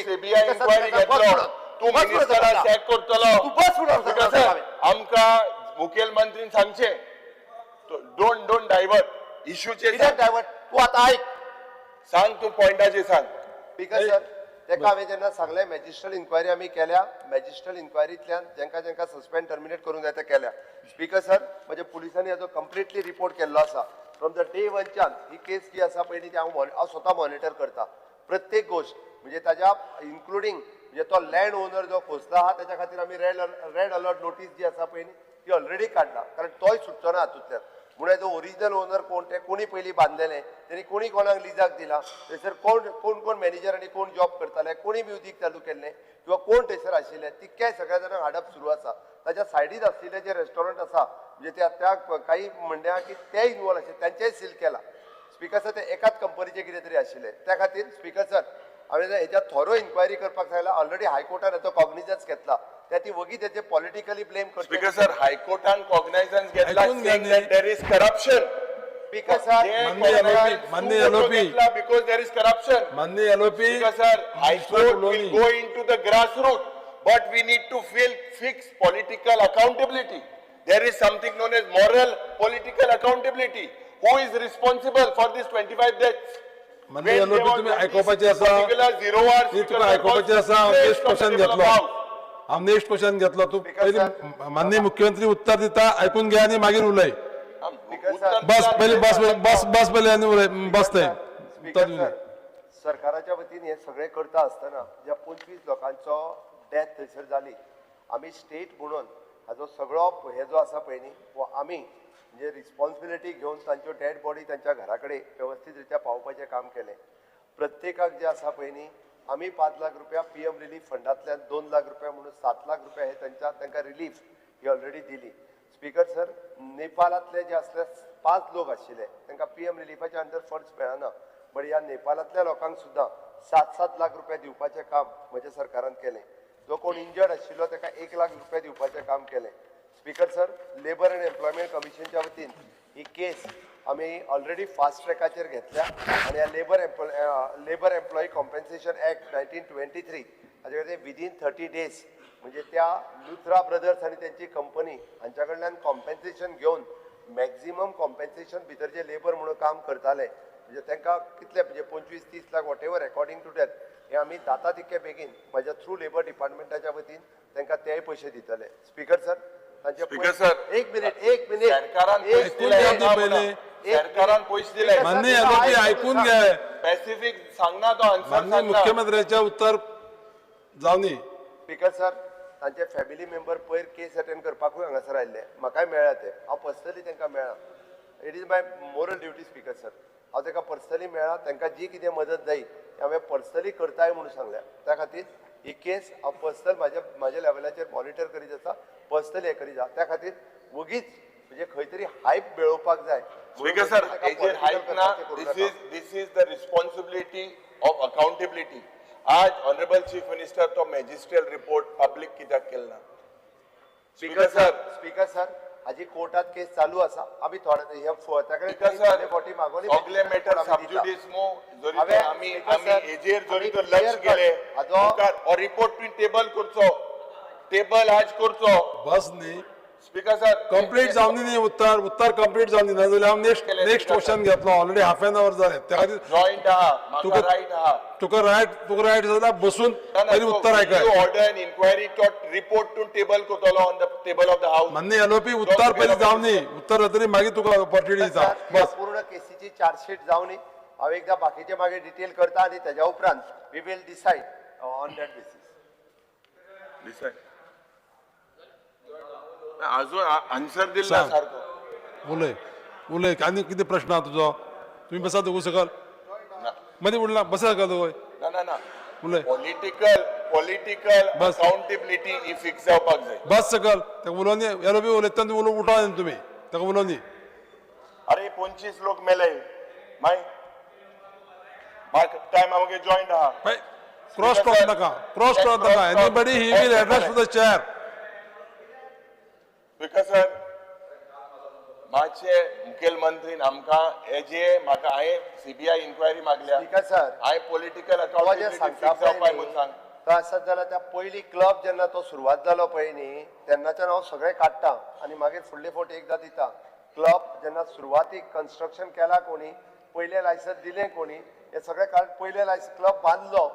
CBI inquiry घेतलो तू मिनिस्टराक सॅक करतलो स्पीकर सर आमकां मुखेलमंत्रीन सांगचें डोंट डायवर्ट इश्यूचेर डायवर्ट तूं आतां आयक सांग तू पॉयंटाचेर सांग स्पीकर सर तेका हांवें जेन्ना सांगलें मॅजिस्ट्रेल इन्क्वायरी आमी केल्या मॅजिस्ट्रेल इन्क्वायरींतल्यान जेंका सस्पेंड टर्मिनेट करूंक जाय ते केल्या स्पीकर सर म्हणजे पुलिसांनी हाजो कंप्लिटली रिपोर्ट केल्लो आसा फ्रॉम द डे वनच्यान ही केस जी आसा पळय ती हांव स्वता मॉनिटर करता प्रत्येक गोश्ट म्हणजे ताज्या इन्क्लुडींग म्हणजे तो लँड ओनर जो खोसला आहा त्याच्या खातीर आमी रेड अलर्ट नोटीस जी आसा पळय ती ऑलरेडी काडला कारण तोय सुटचो ना हातूंतल्यान म्हणून जो ओरिजिनल ओनर कोण ते कोणी पयलीं बांधलेले त्यांनी कोणी कोणाक लिजाक दिला थंयसर कोण मॅनेजर आनी कोण जॉब करताले कोणी म्युजीक चालू केल्लें किंवा कोण थंयसर आशिल्ले तितक्याय सगळ्या जाणांक हाडप सुरू आसा ताच्या सायडीन आशिल्ले जे रेस्टॉरंट आसा म्हणजे त्या काही म्हणल्या की ते इन्वॉल्व आशिल्ले त्यांचेय सील केला स्पीकर सर ते एकाच कंपनीचे कितें तरी आशिल्ले त्या खातीर स्पीकर सर हांवें हेच्या थोरो इन्क्वायरी करपाक सांगला ऑलरेडी हायकोर्टान हेचो कॉग्निजन्स घेतला त्या ती वगी तेचे पॉलिटिकली ब्लेम करता स्पीकर सर हायकोर्टान कॉग्नायझन्स घेतला ऐकून घ्या न्ही. There is corruption speaker sir माननीय LOP. because there is corruption. माननीय LOP, Because sir, High Court will Loni. go into the grassroots, but we need to fix political accountability. There is something known as moral political accountability. Who is responsible for these 25 deaths? माननीय When they LOP want तुम्ही to ऐकपाचे this आसा particular zero hour ती speaker तुका ऐकपाचे was आसा हांव placed next on the question table of घेतलो house. हांव next question घेतलो तू Speaker पयली sir. माननीय मुख्यमंत्री उत्तर दिता ऐकून घ्या आणि मागीर उलय उत्तर बस पहिले बस पहिले आणि उलय बस थंय उत्तर स्पीकर दिवं सर सरकाराच्या वतीन हे सगळे करता आसतना ज्या 25 लोकांचो डेथ थंयसर जाली आमी स्टेट म्हणून हाजो सगळो हे जो आसा पळय न्ही हो आमी म्हणजे रिस्पॉन्सिबिलिटी घेवन तांच्यो डेड बॉडी तांच्या घरा कडेन व्यवस्थीत रित्या पावोवपाचें काम केलें प्रत्येकाक जे आसा पळय न्ही आमी 5 लाख रुपया PM रिलीफ फंडांतल्यान 2 लाख रुपया म्हणून 7 लाख रुपया हे तांकां रिलीफ ही ऑलरेडी दिली स्पीकर सर नेपाळांतले जे असले 5 लोक आशिल्ले तांकां PM रिलीफाच्या अंडर फंड्स मेळना बट ह्या नेपाळांतल्या लोकांक सुद्दां 7-7 लाख रुपया दिवपाचें काम म्हज्या सरकारान केलें जो कोण इंजर्ड आशिल्लो ताका 1 लाख रुपया दिवपाचें काम केलें speaker sir labour and employment कमिशनच्या वतीन ही केस आमी ऑलरेडी फास्ट ट्रॅकाचेर घेतल्या आनी ह्या लेबर एम्प्लॉई कॉम्पेन्सेशन ऍक्ट 1923 हाजे खातीर विदीन 30 डेज म्हणजे त्या लुथरा ब्रदर्स आणि त्यांची कंपनी हांच्या कडल्यान कॉम्पेन्सेशन घेवन मॅक्झिमम कॉम्पेन्सेशन भितर जे लेबर म्हणून काम करताले म्हणजे तांकां कितले म्हणजे 25-30 lakh whatever according to that हे आमी जाता तितके बेगीन म्हज्या थ्रू लेबर डिपार्टमेंटाच्या वतीन तांकां तेय पयशे दितले स्पीकर सर तांचे Speaker sir. एक मिनिट सरकारान पयशे दिले ऐकून घ्या पहिले. सरकारान पयशे दिले माननीय LOP ऐकून घ्या स्पेसिफिक सांगना तो आन्सर माननीय मुख्यमंत्र्याचे उत्तर जावं न्ही स्पीकर सर तांचे फॅमिली मेंबर पयर केस अटेंड करपाकूय हांगासर आयिल्ले म्हाकाय मेळ्ळा ते हांव पर्सनली तांकां मेळ्ळा it is my moral duty speaker sir हांव तांकां पर्सनली मेळ्ळा तांकां जी कितें मदत जाय ती हांवें पर्सनली करताय म्हणून सांगल्या त्या खातीर ही केस हांव पर्सनल म्हाज्या लेवलाचेर मॉनिटर करीत आसा पर्सनली हे करीत आसा त्या खातीर वगीच म्हणजे खंय तरी हायप मेळोवपाक जाय Speaker sir, एजेर हायप ना this is the responsibility of accountability. आज ऑनरेबल चीफ मिनिस्टर तो मॅजिस्ट्रियल रिपोर्ट पब्लिक कित्याक केलना स्पीकर सर हाजी कोर्टात केस चालू आसा आमी थोडे हे फाटी मागवली सगळे मॅटर सबज्युडिस मो जरी हांवें- तो आमी स्पीकर आमी सर, एजेर जरी आमी तो clear लक्ष cut गेले हाजो- रिपोर्ट तुवें टेबल करचो टेबल आज करचो बस न्ही स्पीकर सर कंप्लीट जावनी न्ही उत्तर कंप्लीट जावनी ना जाल्यार हांव नेक्स्ट क्वेश्चन घेतलो ऑलरेडी हाफ एन अवर जाले त्या खातीर जॉईंट आहा म्हाका तुका- रायट आहा तुका रायट जाल्यार बसून पयली उत्तर आयकाय ऑर्डर एन इन्क्वायरी तो रिपोर्ट टू टेबल करतलो on the table of the house माननीय LOP उत्तर पयली जावं न्ही उत्तर जातरी मागीर तुका ऑपॉर्च्युनिटी दिता सर, या बस पूर्ण केसीची चार्जशीट जावन हांव एकदा बाकीचे मागीर डिटेल करता आणि त्याच्या उपरांत we will decide on that basis अजून आन्सर दिला सांग. सारको उलय आनी कितें प्रश्न आहा तुजो तुम्ही बसा दोगू सकल मदीं उडला बसा सकल दोगूय ना उलय पॉलिटिकल बस. अकाउंटेबिलिटी ही फिक्स जावपाक जाय बस सकल ताका उलोवन LOP उलयता उठा तुमी ताका उलोवन दी अरे 25 लोक मेले माय टाइम आमगे जॉईंट आहा क्रॉस करत नाका anybody he will address to the chair because sir मातशे मुखेलमंत्रीन आमकां हे जे म्हाका हांवें CBI इन्क्वायरी मागल्या स्पीकर सर हांवें पॉलिटिकल तो जे अकाउंटेबिलिटी सांगता फिक्स जावपाक पळय म्हणून न्ही, सांग तो आसत जाल्यार त्या पयली क्लब जेन्ना तो सुरवात जालो पळय न्ही तेन्नाच्यान हांव सगळें काडटा आनी मागीर फुडले फावट एकदां दिता क्लब जेन्ना सुरवातीक कन्स्ट्रक्शन केला कोणी पयलें लायसन्स दिलें कोणी हे सगळें काड पयलें लायसन्स क्लब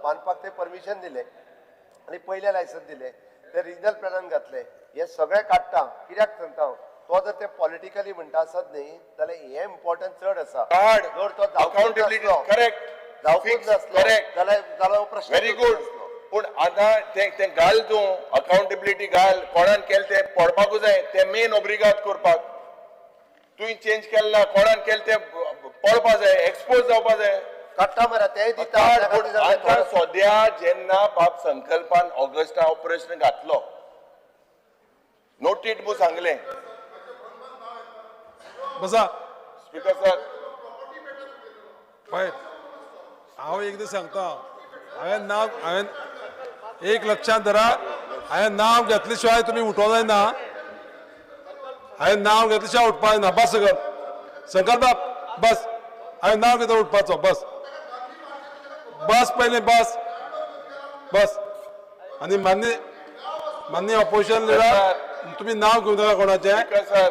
बांदपाक ते परमिशन दिलें आनी पयलें लायसन्स दिलें ते रिजनल प्लॅनान घातलें हे सगळें काडटा कित्याक सांगता हांव तो जर ते पॉलिटिकली म्हणटा आसत न्ही जाल्यार हे इम्पॉर्टंट चड आसा कार्ड जर तो अकाउंटेबिलिटी करेक्ट जावपूच नासलो करेक्ट जाल्यार हो प्रश्न व्हेरी गुड पूण आतां ते घाल तूं अकाउंटेबिलिटी घाल कोणान केलें ते पडपाकूच जाय ते मेन ओब्रिगात करपाक तुवें चेंज केलें ना कोणान केलें तें पळोवपा जाय एक्सपोज जावपा जाय काडटा मरे तेय दिता आतां सद्या जेन्ना बाब संकल्पान ऑगस्टा हो प्रश्न घातलो नोटीट म्हूण सांगलें बसा स्पीकर सर पळय हांव एकदां सांगता हांवें एक लक्षांत धरा हांवें नांव घेतले शिवाय तुमी उठोवं जायना हांवें नांव घेतले शिवाय उठपा जायना बस सकल संकल्प बाब बस हांवें नांव घेता उठपाचो बस बस पयलें बस बस आनी मान्य ऑपोजिशन लिडर तुमी नांव घेवं नाका कोणाचें स्पीकर सर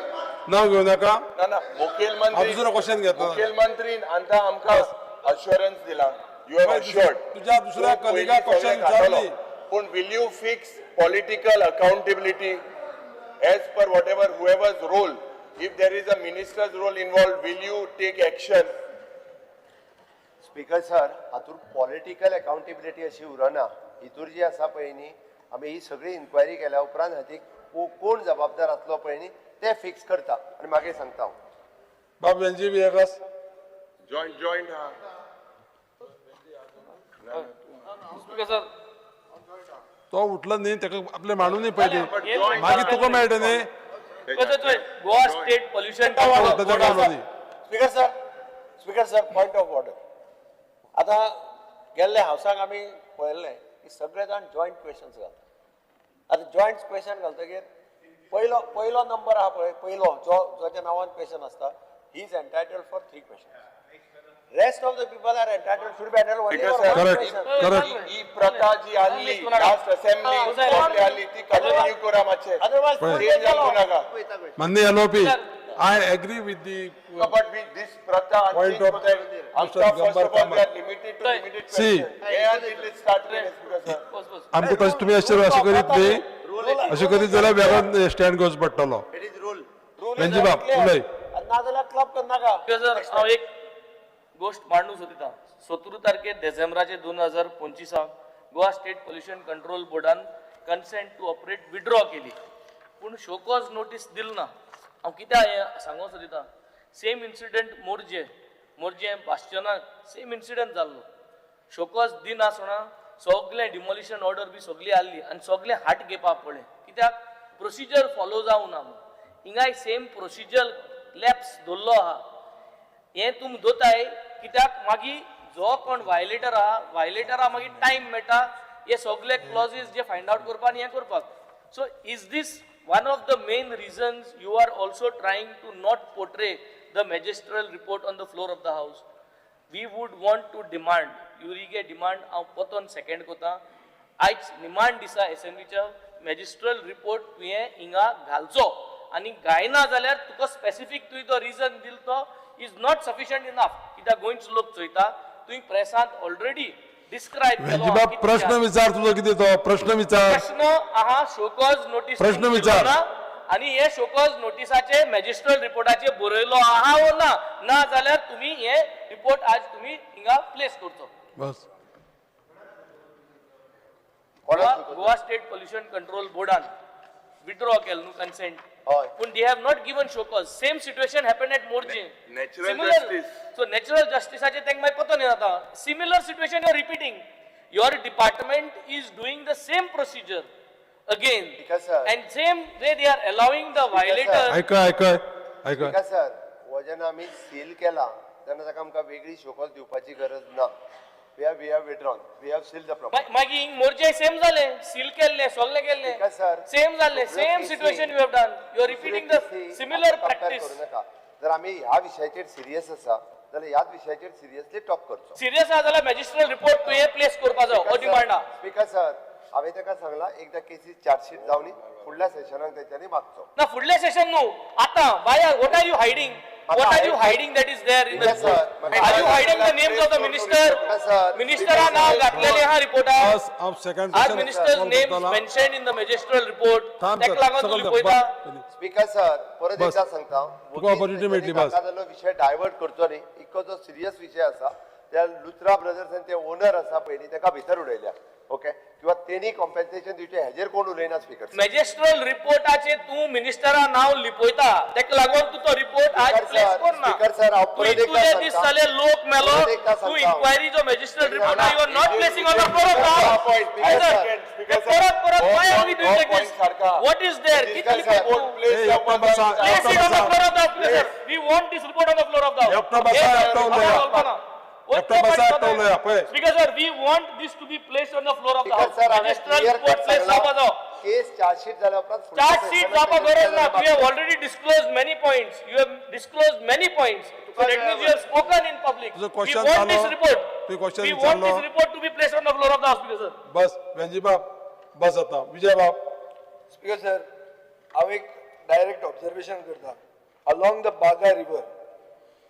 नांव घेवं नाका ना ना मुखेलमंत्री हांव दुसरो क्वेश्चन घेता मुखेलमंत्रीन आतां आमकां अश्युरन्स दिला यू हॅव अश्युर्ड तुज्या दुसऱ्या कलिगा क्वेश्चन विचारली पूण will you fix political accountability as per whatever whoever's role if there is a minister's role involve will you take action speaker sir हातूंत पॉलिटिकल अकाउंटेबिलिटी अशी उरना हितूर जी आसा पळय न्ही आमी ही सगळी इन्क्वायरी केल्या उपरांत हातीक कोण जबाबदार आसलो पळय न्ही ते फिक्स करता आनी मागीर सांगता हांव बाब एनजी विएकस जॉइंट हा स्पीकर सर तो उठलो न्ही ताका आपले मांडून न्ही पयली मागीर तुका मेळटा न्ही Goa state pollution speaker sir point of order आता गेल्ले हावसाक आमी पळयल्लें की सगळे जाण जॉयंट क्वेश्चन्स घालतात आता जॉयंट क्वेश्चन घालतकीर पयलो नंबर आहा पळय पयलो जोच्या नांवान क्वेश्चन आसता he is entitled for 3 questions rest of the people are entitled should be entitled only for 1 question ही प्रथा जी आसली लास्ट असेंब्ली आली ती कंटिन्यू करा मातशें अदरवाइज चेंज जावंक नाका मान्य LOP I agree with the but this pratha Point of after first of all they are limited to limited See. question and it start sir आमकां तशें तुमी अशें करीत न्ही अशें करीत जाल्यार वेगळो स्टँड घेवचो पडटलो इट इज रूल रणजी बाब उलय नाजाल्यार क्लब करनाका सर हांव एक गोष्ट मांडूंक सोदिता 17 तारखेर डिसेंबराचे 2025 गोवा स्टेट पोल्युशन कंट्रोल बोर्डान कन्सेंट टू ऑपरेट विड्रॉ केली पूण शोकॉज नोटीस दिली ना हांव कित्याक सांगूंक सोदिता सेम इन्सिडेंट मोरजे बास्टनाक सेम इन्सिडेंट जाल्लो शोकॉज दिन आसना सगळे डिमोलिशन ऑर्डर बी सगळी आसली आनी सगळे हाट घेवपाक पडलें कित्याक प्रोसिजर फॉलो जावं ना हिंगाय सेम प्रोसिजर लॅप्स दवरलो आहा हें तुमी दोताय कित्याक मागीर जो कोण वायलेटरा मागीर टायम मेळटा हे सगळे क्लॉजीस जे फायंड आउट करपाक आनी हें करपाक so is this one of the main reasons you are also trying to not portray the magisterial report on the floor of the house? We would want to demand, Urige demand poton second kota, आयज निमाण दिसा एसएनबीच्या मॅजिस्ट्रल report तुवें हिंगा घालचो आनी गायना जाल्यार तुका स्पेसिफीक तुवें तो रिजन दिल तो इज नॉट सफिशियंट इनफ कित्याक गोंयचे लोक चोयता तुवें प्रेसांत ऑलरेडी डिस्क्रायब रणजी बाब प्रश्न विचार तुजो कितें तो प्रश्न विचार प्रश्न आहा शोकॉज नोटीस प्रश्न विचार. आणि हे शोकॉज नोटिसाचे मॅजिस्ट्रल रिपोर्टाचे बरयलो आहा व ना जाल्यार तुम्ही हे रिपोर्ट आज तुम्ही हिंगा प्लेस करचो बस गोवा स्टेट पोल्युशन कंट्रोल बोर्डान विड्रॉ केल न्हू कन्सेंट हय. पूण they have not given show cause same situation happen at Morje Natural justice. So natural जस्टिसाचे तांकां मागीर पतो न्ही जाता similar situation you are repeating your department is doing the same procedure again Because, sir, and same way they are allowing the violator ऐका का sir हो जेन्ना आमी सील केला तेन्ना ताका आमकां वेगळी शोकॉज दिवपाची गरज ना we have withdrawn we have seal the property मागीर मोरजे सेम जाले सील केल्ले सगळे केल्ले Because, sir, सेम जाल्ले same situation you have done you are repeating the similar practice करू नका जर आमी ह्या विशयाचेर सिरियस आसा जाल्यार ह्याच विशयाचेर सिरियसली टॉक करचो सिरियस आहा जाल्यार मॅजिस्ट्रल रिपोर्ट तुवें प्लेस करपा जाय हो डिमांड आहा स्पीकर सर हांवें ताका सांगला एकदा केसीस चार्जशीट जावनी फुडल्या सेशनाक तेंच्यांनी मागचो ना फुडले सेशन न्हू आतां why what are you hiding what are you hiding that is there in the Yes, sir. are you hiding the names of the minister Yes, sir. minister ha naam घातलेले हा reporter बस हांव second आज ministers names mentioned in the magisterial report थांब तेका लागून सकल तुम्ही पळयता स्पीकर सर परत बस. एकदा सांगता तुका opportunity मेळटली, बस. जालो विशय डायवर्ट करचो न्ही इतको जो सिरियस विशय आसा त्या लुथरा ब्रदर्स ते ओनर आसा पयलीं ताका भितर उडयल्या ओके किंवा तेणी कॉम्पेन्सेशन दिवचे हेजेर कोण उलयना स्पीकर मॅजिस्ट्रल रिपोर्टाचे तू मिनिस्टरा नाव लिपोयता तेका लागून तू तो रिपोर्ट आज Speaker प्लेस sir, करना Speaker sir, हांव परत एकदा तुझे सांगता. दीस जाले लोक मेलो परत एकदा तू सांगता. इन्क्वायरी जो मॅजिस्ट्रल रिपोर्ट ना, you are not placing on the floor of the Speaker sir, house परत परत why are we doing like this what is there Speaker कितली sir, place ए, एकटा बसा, it एकटा on the बसा. floor of the house please sir we want this report on the floor of the house एकटा बसा, एकटा उलया. एकटा बसा, एकटा उलया, पळय. Speaker sir we want this to be placed on the floor of the Speaker house sir, हांवें magistral clear report cut place Sangla. जावपा जावो केस चार्जशीट जाल्या उपरांत फुडच्या चार्ज शीट session जावपा मध्ये गरज ना केलें you have already disclosed many points you have disclosed many points so that means you have spoken in public तुझो we question want this चालू. report तुझो question we want this चालू. report to be placed on the floor of the house Speaker sir बस वेंजी बाब बस आता विजय बाब speaker sir हांव एक डायरेक्ट ऑब्जर्वेशन करता along the Baga river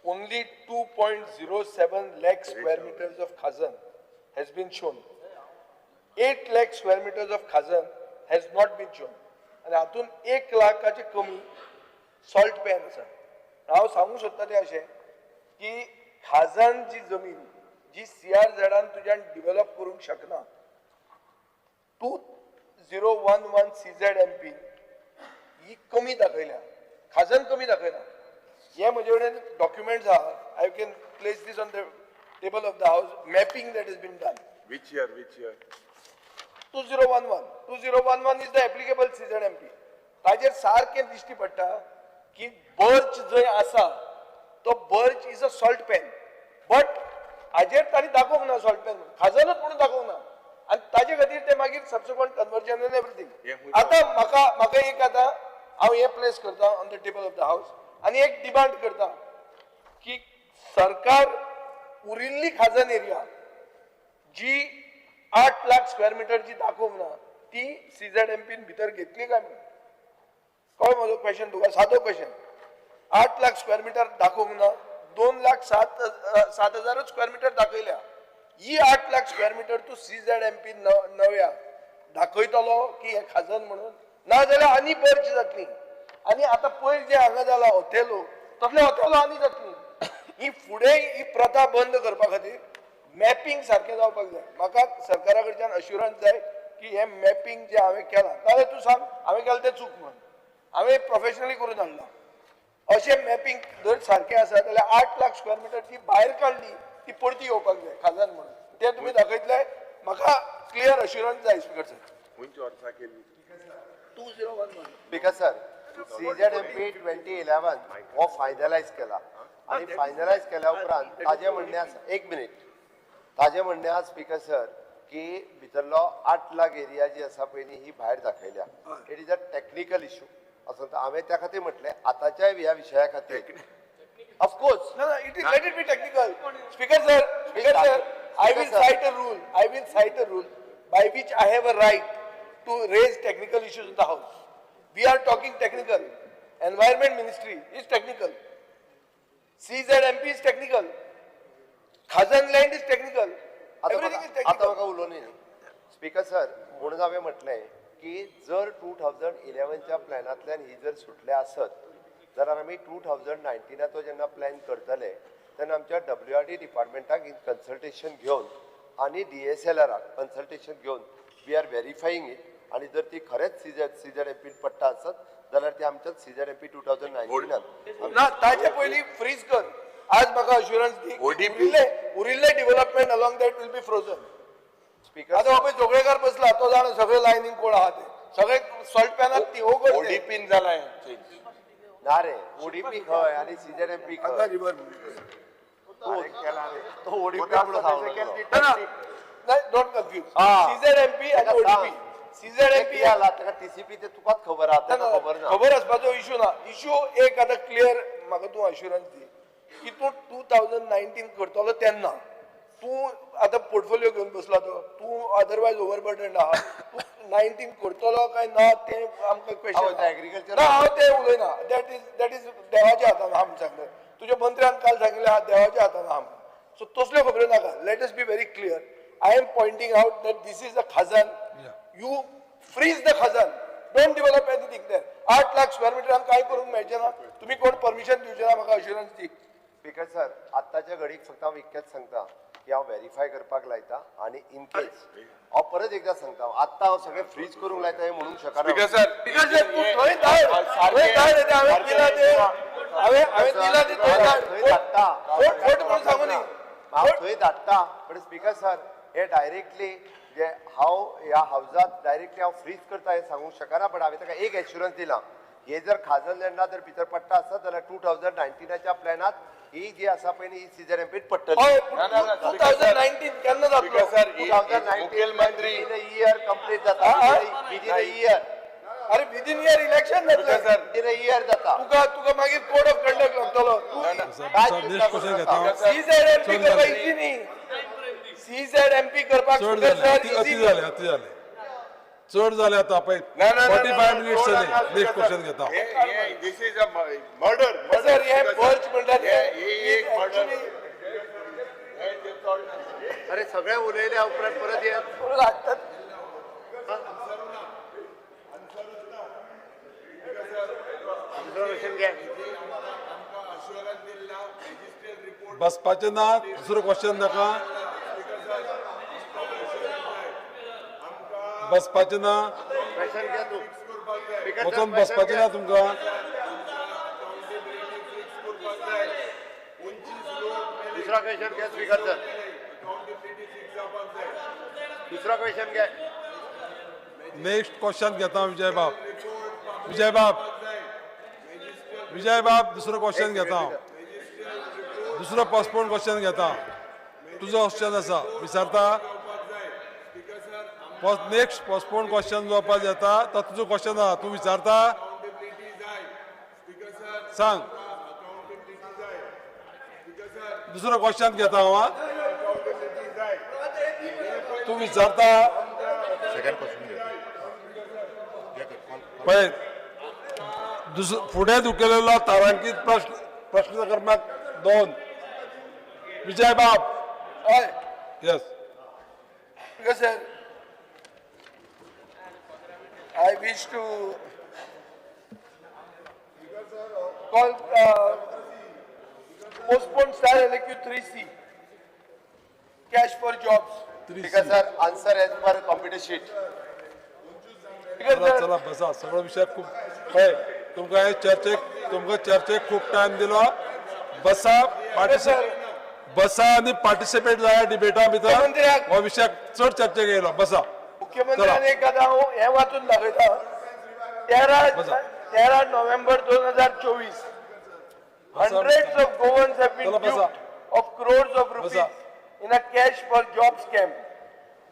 only 2.07 lakh square meters of khazan has been shown 8 lakh square meters of khazan has not been shown आणि हातून 1 लाखाचे कमी सॉल्ट पॅन आसा हांव सांगूंक सोदता तें अशें की खाजन जी जमीन जी CRZ तुज्यान डिवेलप करूंक शकना 2011 CZMP ही कमी दाखयल्या खाजन कमी दाखयना हे म्हजे कडेन डॉक्युमेंट्स आहा I can place this on the table of the house mapping that is been done Which year? 2011 is the applicable CZMP ताजेर सारकें दिश्टी पडटा की बर्च जंय आसा तो birch is a salt pan but हाजेर ताणी दाखोवंक ना सॉल्ट पॅन खाजनच म्हणून दाखोवंक ना आनी ताजे खातीर ते मागीर सबसिक्वंट कन्वर्जन एंड एवरीथिंग आतां म्हाका एक आतां हांव हे प्लेस करता on the table of the house आनी एक डिमांड करता की सरकार उरिल्ली खाजन एरिया जी 8 लाख स्क्वेअर मीटर जी दाखोवंक ना ती CZMP भितर घेतली काय म्हणून कळ्ळें म्हजो क्वेश्चन तुका सादो क्वेश्चन 8 लाख स्क्वेअर मीटर दाखोवंक ना 2,07,000 स्क्वेअर मीटर दाखयल्या ही 8 लाख स्क्वेअर मीटर तू CZMP नव्या दाखयतलो की हे खाजन म्हणून ना जाल्यार आनी बर्च जातली आनी आतां पयर जे हांगा जाला हॉटेलो तसले हॉटेलो आनी जातली ही फुडें ही प्रथा बंद करपा खातीर मॅपिंग सारकें जावपाक जाय म्हाका सरकारा कडच्यान अश्युरन्स जाय की हे मॅपिंग जे हांवें केलां नाजाल्यार तूं सांग हांवें केलां तें चूक म्हणून हांवें प्रोफेशनली करून हाडलां अशें मॅपिंग जर सारकें आसा जाल्यार 8 लाख स्क्वेअर मीटर ती भायर काडली ती परती येवपाक जाय खाजन म्हणून तें तुमी दाखयतले म्हाका क्लियर अश्युरन्स जाय स्पीकर सर खंयची वर्सां केली 2011 स्पीकर सर CZMP 2011 हो फायनलायज केला आणि फायनलायज केल्या उपरांत ताजे म्हणणे आसा एक मिनिट ताजे म्हणणे आसा स्पीकर सर की भितरलो 8 लाख एरिया जी आसा पळय ही भायर दाखयल्या it is a technical issue असो हांवें त्या खातीर म्हटलें आतांच्या ह्या विशया खातीर of course No, it is, let it be technical. Speaker sir, I will cite a rule by which I have a right to raise technical issues in the house. We are talking technical. Environment Ministry is technical. CZMP is technical. Khazan land is technical. Everything is आता technical. म्हाका उलोवनी speaker sir म्हणून हांवें म्हटलें की जर 2011च्या प्लॅनांतल्यान ही जर सुटले आसत जाल्यार आमी 2019 जेन्ना प्लॅन करतले तेन्ना आमच्या WRD डिपार्टमेंटाक कन्सल्टेशन घेवन आनी DSLRाक कन्सल्टेशन घेवन वी आर व्हेरीफायींग इट आनी जर ती खरेंच CZMP पडटा आसत जाल्यार ती आमच्याच CZMP 2019 ना ताचे पयलीं फ्रीज कर आज म्हाका अश्युरन्स दी उरिल्ले development along that will be frozen speaker आता बाबा जोगळेकर बसला तो जाण सगळे लायनींग कोण आहा ते सगळे सॉल्ट पॅनात ती हो करते ओडीपीन जाला चेंज ना रे ODP खंय आनी CZMP खंय रिवर तो ODP म्हणून सांगलो डोंट कन्फ्यूज हा. CZMP आणि ODP CZMP ताका TCP ते तुकाच खबर आहा ताका खबर ना खबर आसपाचो इश्यू ना इश्यू एक आता क्लियर म्हाका तूं अश्युरन्स दी की तूं 2019 करतलो तेन्ना तूं आता पोर्टफोलिओ घेवन बसला तो तूं अदरवायज ओवरबर्डन आहा तूं 19 करतलो काय ना ते आमकां क्वेश्चन agriculture ना हांव ते उलयना दॅट इज देवाच्या हातान आहा म्हणून सांगलें तुज्या मंत्र्यान काल सांगिल्लें हा देवाच्या हातान आहा म्हणून सो तसल्यो खबरो नाका let us be very clear I am pointing out that this is a khazan you freeze the khazan don't develop anything there 8 lakh square मिटरान कांय करूंक मेळचें ना तुमी कोण परमिशन दिवचे ना म्हाका अश्युरन्स दी स्पीकर सर आत्ताच्या घडीक फक्त हांव इतकेंच सांगता की हांव व्हेरीफाय करपाक लायता आनी इन केस हांव परत एकदा सांगता आत्तां हांव सगळें फ्रीज करूंक लायता हें म्हणूंक शकना स्पीकर सर Because तू थंय धाड थंय धाड रे ते हांवें दिला ते हांवें दिला ते थंय धाड थंय धाडटा फोट म्हणून सांगू न्ही हांव थंय धाडटा पण स्पीकर सर हे डायरेक्टली जे हांव ह्या हावजात डायरेक्टली हांव फ्रीज करता हें सांगूंक शकना पण हांवें ताका एक एश्युरन्स दिला हे जर खाजल लँडा जर भितर पडटा आसत जाल्यार 2019च्या प्लॅनात ही जी आसा पळय न्ही ही सीजर एमपीत पडटली हय 2019 केन्ना जातलो सर 2019 मुखेलमंत्री इयर कंप्लीट जाता विदिन अ इयर अरे विदिन इयर इलेक्शन जातलें सर विदिन अ इयर जाता तुका मागीर कोड ऑफ कंडक्ट लागतलो नेक्स्ट क्वेश्चन घेता सीझेड एमपी करपाक इझी न्ही सीझेड एमपी करपाक चड स्पीकर जाले सर अति इझी जाले अति जाले चड जाले आता पळय ना, ना, ना, 45 ना, मिनिट्स थोडा जाले ना, नेक्स्ट क्वेश्चन घेता this is a murder sir हे बर्च म्हणटात हे एक मर्डर अरे सगळे उलयल्या उपरांत परत ये लागतात दुसरो क्वेश्चन घे बसपाचें ना दुसरो क्वेश्चन नाका बसपाचें ना क्वेश्चन घे तू स्पीकर वचून बसपाचें ना तुमकां दुसरा क्वेश्चन घे स्पीकर सर दुसरा क्वेश्चन घे नेक्स्ट क्वेश्चन घेता विजय बाब दुसरो क्वेश्चन घेता हांव दुसरो पोस्टपोन क्वेश्चन घेता तुजो क्वेश्चन आसा विचारता नेक्स्ट पोस्टपोन क्वेश्चन जावपाक येता तो तुजो क्वेश्चन आहा तूं विचारता सांग दुसरो क्वेश्चन घेता हांव आं. तूं विचारता पळय फुडें धुकलेलो तारांकीत प्रश्न क्रमांक 2 विजय बाब हय yes speaker sir I wish to call postpone star LQ 3C cash for jobs. Speaker sir answer as per computer sheet Speaker चला sir, चला बसा सगळो विषय खूप पळय तुमकां हे चर्चेक खूप टायम दिलो बसा बसा आनी पार्टिसिपेट जाया डिबेटा भितर मुख्यमंत्र्याक- हो विशय चड चर्चेक येयलो बसा मुख्यमंत्र्यान एक आता हांव हें वाचून दाखयता 13 November 2024 hundreds of Goans have been चला बसा. duped of crores of rupees बसा. in a cash for job scam.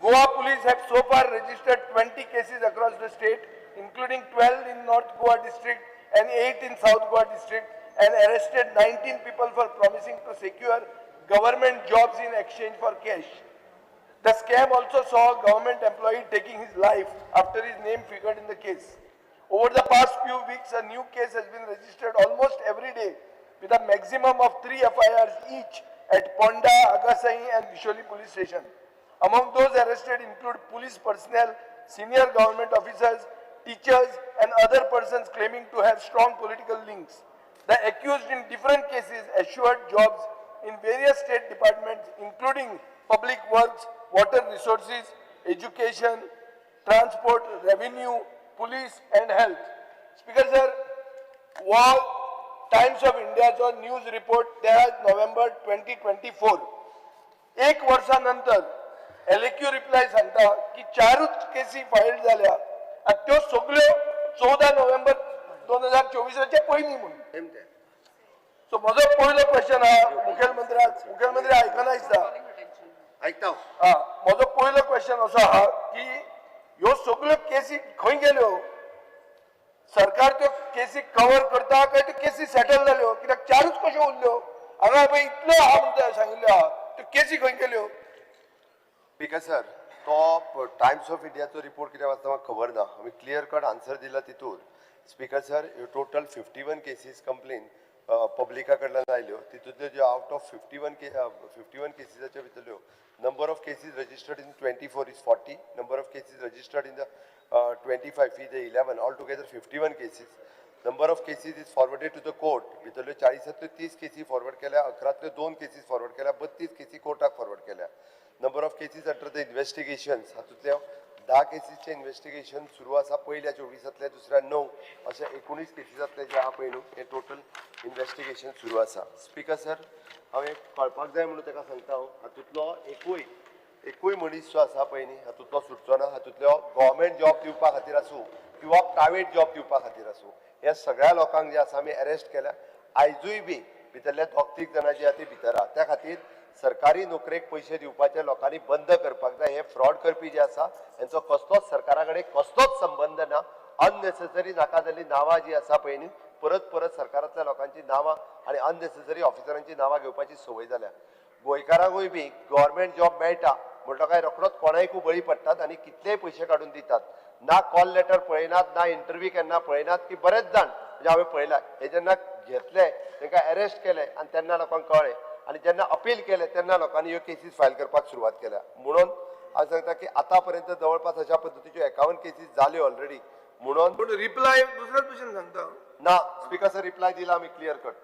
Goa police have so far registered 20 cases across the state, including 12 in North Goa district and 8 in South Goa district, and arrested 19 people for promising to secure government jobs in exchange for cash. The scam also saw a government employee taking his life after his name figured in the case. Over the past few weeks, a new case has been registered almost every day, with a maximum of 3 FIRs each at Ponda, Agasai and Bisholi police station. Among those arrested include police personnel, senior government officers, teachers and other persons claiming to have strong political links. The accused in different cases assured jobs in various state departments, including public works, water resources, education, transport, revenue, police and health. Speaker sir, wow, Times of India's news report 13 November 2024. एक वर्षानंतर LQ reply सांगता की 4च केसी file झाल्या आणि त्यो सगळ्यो 14 नोव्हेंबर 2024च्या पयलीं म्हणून. सो म्हजो पयलो क्वेश्चन हा मुखेलमंत्री आयकना दिसता. ऐकता म्हजो पयलो क्वेश्चन असो आहा की ह्यो सगळ्यो केसी खंय गेल्यो सरकार त्यो केसी कव्हर करता काय त्यो केसी सेटल जाल्यो कित्याक 4च कश्यो उरल्यो हांगा पळय इतलो आहा म्हणटा सांगिल्लो आहा त्यो केसी खंय गेल्यो. स्पीकर सर तो टायम्स ऑफ इंडियाचो रिपोर्ट कितें वाचता म्हाका खबर ना आमी क्लियर कट आन्सर दिला तितून speaker sir total 51 cases complain पब्लिका कडल्यान आयल्यो तितूंतल्यो ज्यो आउट ऑफ 51 केसीसाच्या भितरल्यो number of cases registered in 24 is 40, number of cases registered in the 25 is 11, altogether 51 cases. Number of cases is forwarded to the court. भितरल्यो 40 30 केसी फॉरवर्ड केल्या, 11 2 केसीस फॉरवर्ड केल्या, 32 केसी कोर्टाक फॉरवर्ड केल्या. Number of cases under the investigations, हातूंतल्या 10 केसीसचे investigation सुरू आसा. पयल्या 24 दुसऱ्या 9 अशे 19 केसीसांतले जे आहा पळय न्हू हे टोटल इन्व्हेस्टिगेशन सुरू आसा. स्पीकर सर, हांव एक कळपाक जाय म्हणून ताका सांगता हांव, हातूंतलो एकूय मनीस जो आसा पळय न्ही हातूंतलो सुटचो ना. हातूंतलो गव्हर्मेंट जॉब दिवपा खातीर आसूं किंवा प्रायवेट जॉब दिवपा खातीर आसूं, ह्या सगळ्या लोकांक जे आसा आमी अरेस्ट केल्या. आयजूय बी भितरल्या 2-3 जाणां जे आहा ते भितर आहा. त्या खातीर सरकारी नोकरेक पयशे दिवपाचे लोकांनी बंद करपाक जाय. हे फ्रॉड करपी जे आसा हेंचो कसलोच सरकारा कडेन कसलोच संबंध ना. अननेसेसरी नाका जाल्ली नांवां जी आसा पळय न्ही परत परत सरकारांतल्या लोकांची नांवां आनी अननेसेसरी ऑफिसरांची नांवां घेवपाची संवय जाल्या. गोंयकारांकूय बी गव्हर्मेंट जॉब मेळटा म्हणटो काय रोखडोच कोणायकूय बळी पडटात आनी कितलेय पयशे काडून दितात. ना कॉल लेटर पळयनात, ना इंटरव्यू केन्ना पळयनात. की बरेच जाण म्हणजे हांवें पळयला हे जेन्ना घेतले तांकां अरेस्ट केले आनी तेन्ना लोकांक कळ्ळें आनी जेन्ना अपील केले तेन्ना लोकांनी ह्यो केसीस फायल करपाक सुरवात केल्या. म्हणून हांव सांगता की आतां पर्यंत जवळपास अशा पद्दतीच्यो 51 केसीस जाल्यो ऑलरेडी. म्हणून पण रिप्लाय दुसऱ्याच भशेन सांगता ना स्पीकर सर रिप्लाय दिला आमी क्लियर कट.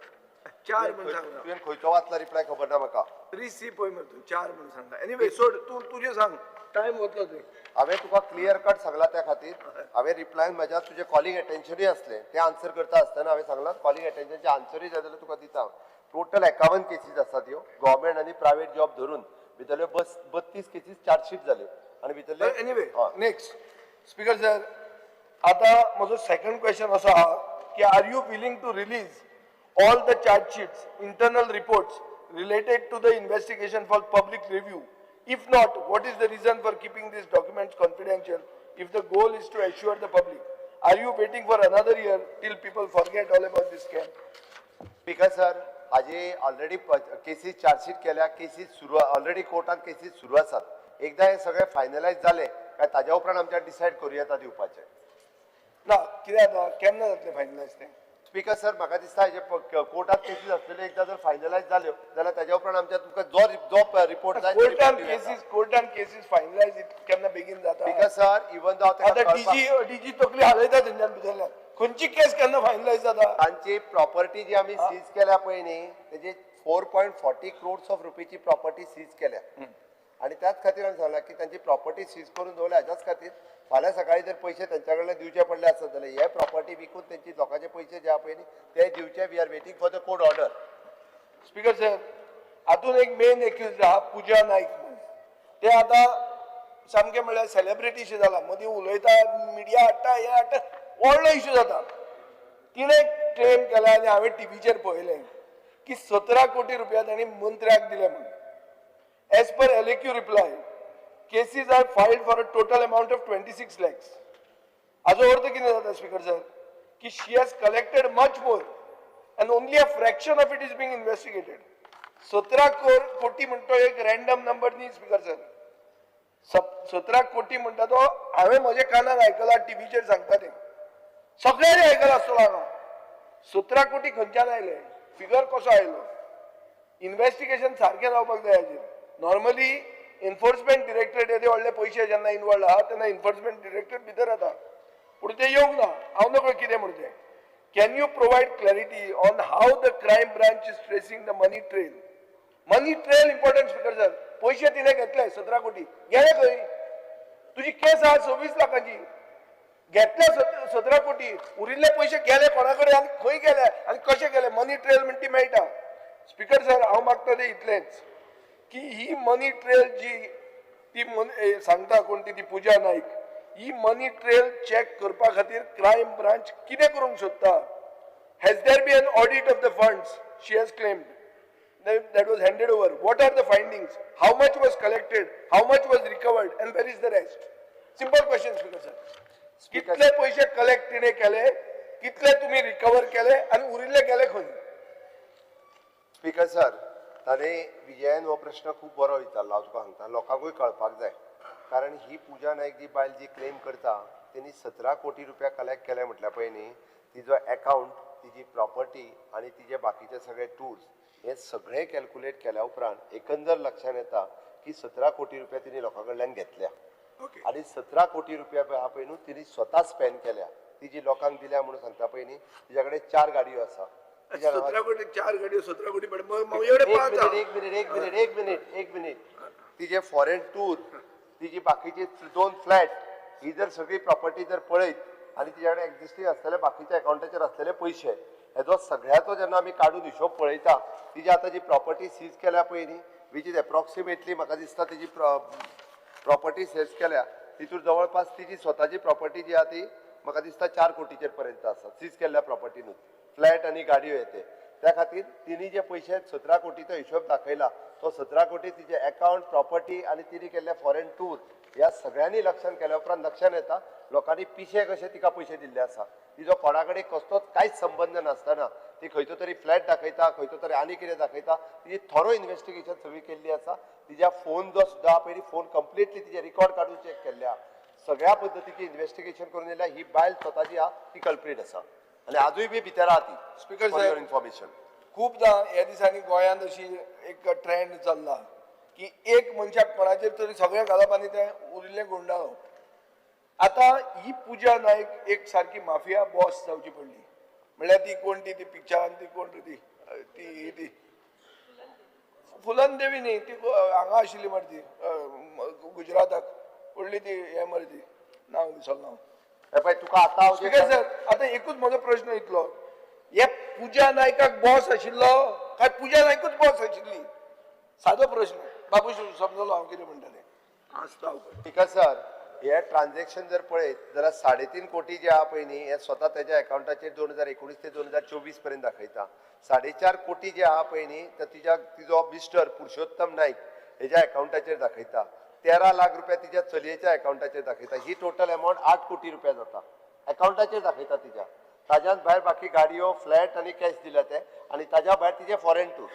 4 म्हणून सांगता. तुवें खंयचो वाचला रिप्लाय खबर ना म्हाका. रिसीव पळय मरे तूं 4 म्हणून सांगता. एनीवे सोड, तूं तुजें सांग, टायम वतलो थंय. हांवें तुका क्लियर कट सांगला त्या खातीर. हांवें रिप्लायन म्हज्या तुजें कॉलिंग अटेन्शनूय असलें तें आन्सर करता आसतना हांवें सांगलां कॉलिंग अटेन्शनचे आन्सरूय जाय जाल्यार तुका दिता. टोटल 51 केसीस आसात ह्यो गव्हर्मेंट आनी प्रायवेट जॉब धरून. भितरल्यो 32 केसीस चार्जशीट जाल्यो आनी भितरले एनीवे नेक्स्ट स्पीकर सर, आता म्हजो सेकंड क्वेश्चन असो आहा की are you willing to release all the charge sheets, internal reports related to the investigation for public review? If not, what is the reason for keeping these documents confidential if the goal is to assure the public? Are you waiting for another year till people forget all about this scam? Speaker sir, हाजे already cases chargesheet केल्या, cases सुरू already कोर्टात cases सुरू आसात. एकदा हे सगळे finalise जाले काय ताज्या उपरांत आमच्या डिसायड करूं येता दिवपाचे. ना कित्याक जाता केन्ना जातलें फायनलायज तें? स्पीकर सर, म्हाका दिसता हेजे कोर्टात केसीस आसलेले एकदा जर फायनलायज जाल्यो जाल्यार ताज्या उपरांत आमच्या तुमकां जो रिपोर्ट जाय कोर्टान केसीस फायनलायज केन्ना बेगीन जाता? स्पीकर सर, इवन दो आतां डीजी तकली हालयता तेंच्यान भितरल्यान. खंयची केस केन्ना फायनलायज जाता? तांची प्रॉपर्टी जी आमी सीज केल्या पळय न्ही तेजी 4.40 crores ऑफ रुपीची प्रॉपर्टी सीज केल्या आनी त्याच खातीर हांवें सांगलां की तांची प्रॉपर्टी सीज करून दवरल्या. हेच्याच खातीर फाल्यां सकाळी जर पयशे तेंच्या कडल्यान दिवचे पडले आसत जाल्यार हे प्रॉपर्टी विकून तेंची लोकांचे पयशे जे आहा पळय न्ही ते दिवचे. We are waiting for the court order. Speaker sir, हातून एक मेन एक्यूज आहा पूजा नाईक म्हणून. ते आतां सामकें म्हणल्यार सेलिब्रिटीशें जाला. मदीं उलयता, मिडिया हाडटा, हे हाडटा, व्हडलो इश्यू जाता. तिणें क्लेम केला आनी हांवें टीव्हीचेर पळयलें की 17 कोटी रुपया तांणी मंत्र्याक दिले म्हणून. As per LAQ reply, cases are filed for a total amount of 26 lakhs. हाजो अर्थ कितें जाता स्पीकर सर की she has collected much more and only a fraction of it is being investigated. 17 कोटी म्हणतो एक रॅन्डम नंबर न्ही speaker sir. 17 कोटी म्हणटा तो हांवें म्हज्या कानान आयकलां, टीव्हीचेर सांगता तें सगळ्यांनी आयकलां आसतलो हांगा. 17 कोटी खंयच्यान आयले? फिगर कसो आयलो? इन्व्हेस्टिगेशन सारकें जावपाक जाय हाजेर. नॉर्मली एन्फोर्समेंट डिरेक्टरेट येदे व्हडले पयशे जेन्ना इनवॉल्ड आहा तेन्ना एन्फोर्समेंट डिरेक्टरेट भितर येता. पूण ते येवंक ना. हांव नकळो कितें म्हणून तें. Can you provide clarity on how the crime branch is tracing the money trail? Money trail important speaker sir. पयशे तिने घेतले 17 कोटी, गेले खंय? तुजी केस आहा 26 लाखांची. घेतले 17 कोटी, उरिल्ले पयशे गेले कोणा कडेन आनी खंय गेले आनी कशे गेले? मनी ट्रेल म्हणटा ती मेळटा. स्पीकर सर, हांव मागता तें इतलेंच की ही मनी ट्रेल जी ती सांगता कोण ती पूजा नाईक, ही मनी ट्रेल चेक करपा खातीर क्रायम ब्रांच कितें करूंक सोदता? Has there been an audit of the funds she has claimed that was handed over? What are the findings? How much was collected? How much was recovered? And where is the rest? Simple question, Speaker sir. कितले पैसे collect तिने केले, कितले तुम्ही recover केले आणि उरिल्ले गेले खंय? स्पीकर सर, ताणे विजयान हो प्रश्न खूब बरो विचारलो. हांव तुका सांगता, लोकांकूय कळपाक जाय. कारण ही पूजा नायक जी बायल जी क्लेम करता तेणी 17 कोटी रुपया कलेक्ट केले म्हटल्या पळय न्ही, तिजो अकाउंट, तिजी प्रॉपर्टी आनी तिजे बाकीचे सगळे टूर्स हे सगळे कॅल्क्युलेट केल्या उपरांत एकंदर लक्षात येता की 17 कोटी रुपया तिने लोकां कडल्यान घेतल्या. आणि 17 कोटी रुपया आहा पळय न्हू तिने स्वता स्पेंड केल्या. ती जी लोकांक दिल्या म्हणून सांगता पळय न्ही तिच्या कडेन 4 गाडयो आसा. 17 कोटी 4 गाडयो 17 कोटी पड मग एवढे पाहता एक मिनिट तिचे फॉरेन टूर तिची बाकीची 2 फ्लॅट ही जर सगळी प्रॉपर्टी जर पळयत आनी तिच्या कडेन एक्झिस्टींग असलेले बाकीच्या अकाउंटाचेर असलेले पयशे हेजो सगळ्याचो जेन्ना आमी काडून हिशोब पळयता तिची आतां जी प्रॉपर्टी सीज केल्या पळय न्ही वीच इज एप्रॉक्सिमेटली म्हाका दिसता तिची प्रॉपर्टी सीज केल्या तितून जवळपास तिची स्वताची प्रॉपर्टी जी आहा ती म्हाका दिसता 4 कोटीचेर पर्यंत आसा सीज केल्ल्या प्रॉपर्टीनूच फ्लॅट आनी गाडयो येते त्या खातीर तिणी जे पयशे 17 कोटीचो हिशोब दाखयला तो 17 कोटी तिचे अकाउंट प्रॉपर्टी आनी तिणी केल्ले फॉरेन टूर ह्या सगळ्यांनी लक्षात केल्या उपरांत लक्षात येता लोकांनी पिशे कशे तिका पयशे दिल्ले आसा तिजो कोणा कडेन कसलोच कांयच संबंध नासतना ती खंयचो तरी फ्लॅट दाखयता खंयचो तरी आनी कितें दाखयता तिची थरो इन्व्हेस्टिगेशन सगळी केल्ली आसा तिच्या फोन जो सुद्दां पयलीं फोन कंप्लिटली तिचे रिकॉर्ड काडून चॅक केल्ल्या सगळ्या पद्दतीची इन्व्हेस्टिगेशन करून येयल्या ही बायल स्वताची आहा ती कल्प्रीट आसा आनी आजूय बी भितर आहा ती स्पीकर फॉर साहेब, युअर इन्फॉर्मेशन खूपदां ह्या दिसांनी गोंयांत अशी एक ट्रेंड चल्ला की एक मनशाक कोणाचेर तरी सगळें घालप आनी तें उरिल्लें गुंडाळप. आतां ही पुजा नायक एक सारकी माफिया बॉस जावची पडली म्हणल्यार ती कोण ती पिक्चरान ती कोण ती फुलन देवी न्ही ती हांगा आशिल्ली मरे ती गुजराताक व्हडली ती हे मरे ती नांव विसरलो हांव. पळय तुका आतां हांव स्पीकर सर आतां एकूच म्हजो प्रश्न इतलो हे पुजा नायकाक बॉस आशिल्लो काय पुजा नायकूच बॉस आशिल्ली सादो प्रश्न बाबू समजलो हांव कितें म्हणटालें आसता हांव स्पीकर सर हे ट्रान्झॅक्शन जर पळयत जाल्यार 3.5 कोटी जे आहा पळय न्ही हे स्वता तेज्या अकाउंटाचेर 2019 ते 2024 पर्यंत दाखयता. 4.5 कोटी जे आहा पळय न्ही ते तिजो मिस्टर पुरुषोत्तम नायक हेज्या अकाउंटाचेर दाखयता. 13 लाख रुपया तिच्या चलयेच्या अकाउंटाचेर दाखयता. ही टोटल अमाउंट 8 कोटी रुपया जाता अकाउंटाचेर दाखयता तिच्या. ताज्यान भायर बाकी गाडयो फ्लॅट आनी कॅश दिल्या ते आनी ताज्या भायर तिचे फॉरेन टूर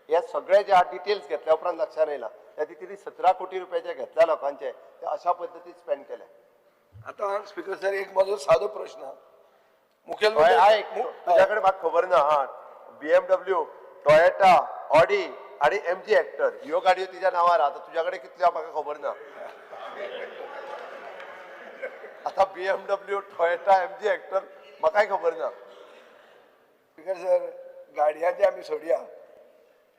हे सगळे जे डिटेल्स घेतल्या उपरांत लक्षात येयला त्या तिणी 17 कोटी रुपये जे घेतल्या लोकांचे ते अशा पद्दतीन स्पेंड केले. आतां स्पीकर सर एक म्हजो सादो प्रश्न तुझ्या कडेन म्हाका खबर ना हा BMW टोयोटा ऑडी आणि MG हेक्टर ह्यो गाडयो तिच्या नांवार आहा. तुझ्या कडेन कितल्यो म्हाका खबर ना. आता BMW टोयोटा MG हेक्टर म्हाकाय खबर ना. स्पीकर सर गाडयांचे आमी सोडया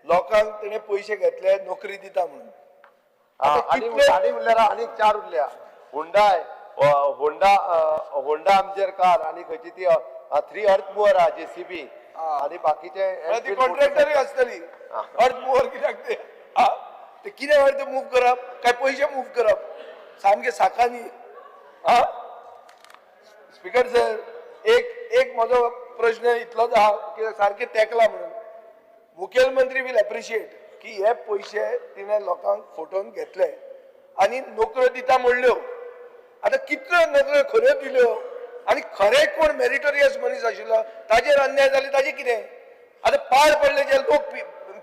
लोकांक तेणे पयशे घेतले नोकरी दिता म्हणून आणि म्हणल्यार आनी 4 उरल्या होंडा आमचेर कार आणि खंयची ती 3 अर्थ मुवर आहा JCB आणि बाकीचे ती कॉन्ट्रॅक्टरय आसतली अर्थ मुवर कित्याक ते कितें अर्थ मूव करप काय पयशे मूव करप सामके साकानी स्पीकर सर एक म्हजो प्रश्न इतलोच आहा की सारके तेकला म्हणून मुखेलमंत्री वील एप्रिशिएट की हे पयशे तिने लोकांक फोटोन घेतले आणि नोकऱ्यो दिता म्हणल्यो. आता कितल्यो नोकऱ्यो खऱ्यो दिल्यो आणि खरे कोण मेरिटोरियस मनीस आशिल्लो ताजेर अन्याय जाले ताजे कितें. आता पार पडले जे लोक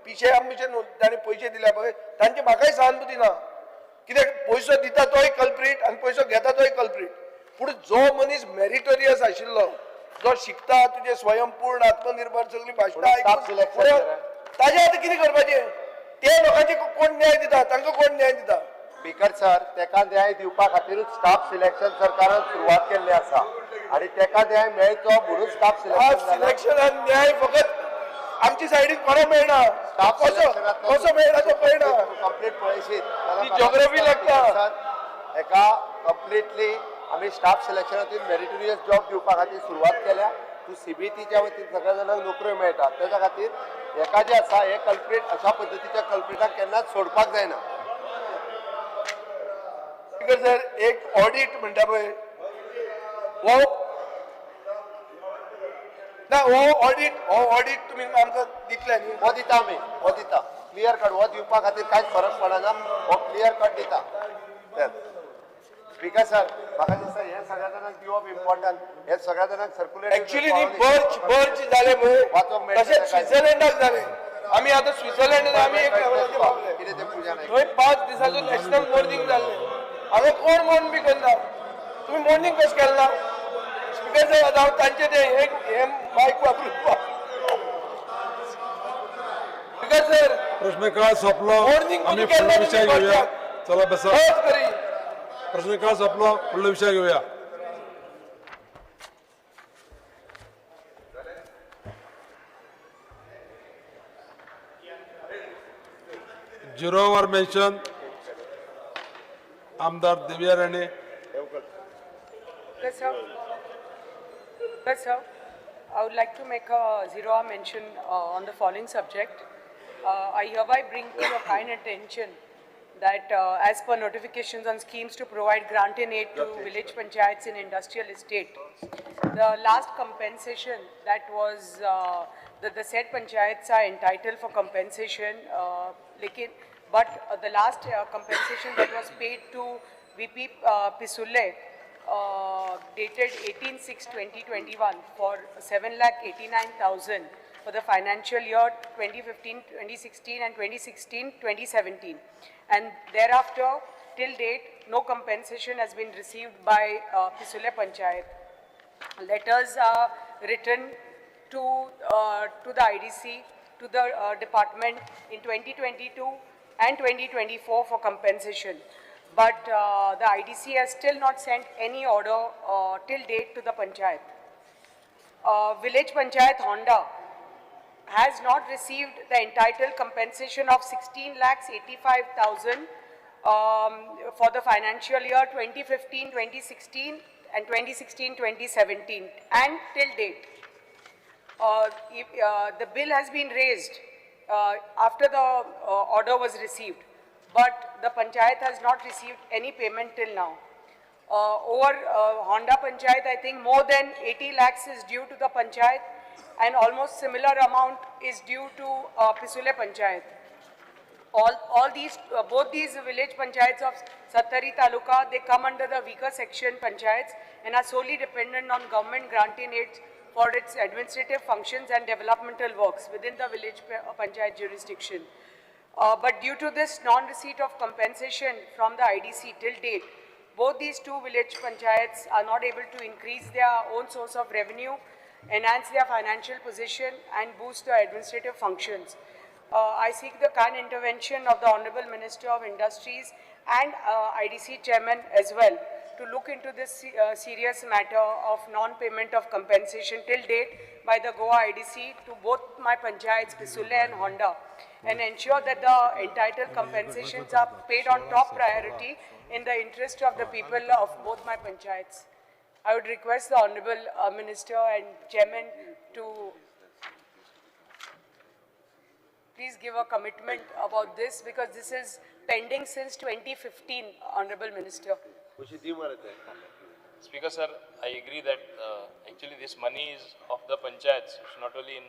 पिशे आमचे ताणें पयशे दिल्या पळय तांची म्हाकाय सहानुभूती ना कित्याक पयसो दिता तोय कल्प्रीट आणि पयसो घेता तोय कल्प्रीट. पूण जो मनीस मेरिटोरियस आशिल्लो जो शिकता तुझे स्वयंपूर्ण आत्मनिर्भर सगळी भाषणां ताजे आतां कितें करपाचें ते लोकांचे कोण न्याय दिता तांकां कोण न्याय दिता. स्पीकर सर तेका न्याय दिवपा खातीरूच स्टाफ सिलेक्शन सरकारान सुरवात केल्ली आसा आणि तेका न्याय मेळचो म्हणून स्टाफ सिलेक्शन आनी न्याय फकत आमची सायडीन कोणा मेळना कसो मेळना तो कळना. कंप्लीट पळयशीत ती जिओग्राफी लागता. एका कंप्लिटली आमी स्टाफ सिलेक्शनातून मेरिटोरियस जॉब दिवपा खातीर सुरवात केल्या. तू CBTच्या वतीन सगळ्या जाणांक नोकऱ्यो मेळटा तेच्या खातीर हेका जे आसा हे कल्प्रीट अशा पद्दतीच्या कल्प्रीटाक केन्नाच सोडपाक जायना. स्पीकर सर एक ऑडिट म्हणटा पळय हो ऑडिट तुमी आमकां दितले न्ही. हो दिता आमी हो दिता क्लियर कट हो दिवपा खातीर कांयच फरक पडना. हो क्लियर कट दिता. स्पीकर सर म्हाका दिसता हे सगळ्या जाणांक दिवप इम्पॉर्टंट. हे सगळ्या जाणांक सर्क्युलेट एक्चुअली न्ही बर्च जाले पळय तशेंच स्वित्झर्लंडाक जाले. आमी आतां स्वित्झर्लंडान आमी एक लेवलाचेर पावले कितें ते पुजा नाही. थंय 5 दिसाचो नॅशनल मॉर्निंग जाल्ले हांगा कोण मोर्न बी करना. तुमी मॉर्निंग कशें केलें ना. स्पीकर सर आतां हांव तांचे ते हे मायक वापरून स्पीकर सर प्रश्नकाळ सोंपलो. मॉर्निंग आम्ही पुढला विषय घेऊया. चला बसा. करी प्रश्नकाळ सोंपलो. पुढला विषय घेऊया. झिरो वर मेन्शन आमदार Divya Rane. Yes, sir. Yes, sir. I would like to make a zero-hour mention on the following subject. I hereby bring to your kind attention that as per notifications on schemes to provide grant and aid to village panchayats in industrial estate, the last compensation that was, that the said panchayats are entitled for compensation, but the last compensation that was paid to VP Pisulle dated 18/6/2021 for 7,89,000 for the financial year 2015-2016 and 2016-2017. And thereafter, till date, no compensation has been received by Pisulle Panchayat. Letters are written to the IDC, to the department in 2022 and 2024 for compensation. But the IDC has still not sent any order till date to the Panchayat. Village Panchayat Honda has not received the entitled compensation of 16,85,000 for the financial year 2015-2016 and 2016-2017 and till date. The bill has been raised after the order was received, but the Panchayat has not received any payment till now. Over Honda Panchayat, I think more than 80 lakhs is due to the Panchayat and almost similar amount is due to Pisulle Panchayat. All these, both these village panchayats of Sattari Taluka, they come under the weaker section panchayats and are solely dependent on government granting aids for its administrative functions and developmental works within the village panchayat jurisdiction. But due to this non-receipt of compensation from the IDC till date, both these two village panchayats are not able to increase their own source of revenue, enhance their financial position and boost their administrative functions. I seek the kind intervention of the Honorable Minister of Industries and IDC Chairman as well to look into this serious matter of non-payment of compensation till date by the Goa IDC to both my panchayats, Pisulle and Honda, and ensure that the entitled compensations are paid on top priority in the interest of the people of both my panchayats. I would request the Honorable Minister and Chairman to please give a commitment about this because this is pending since 2015, Honorable Minister. Speaker sir, I agree that actually this money is of the panchayats, it's not only in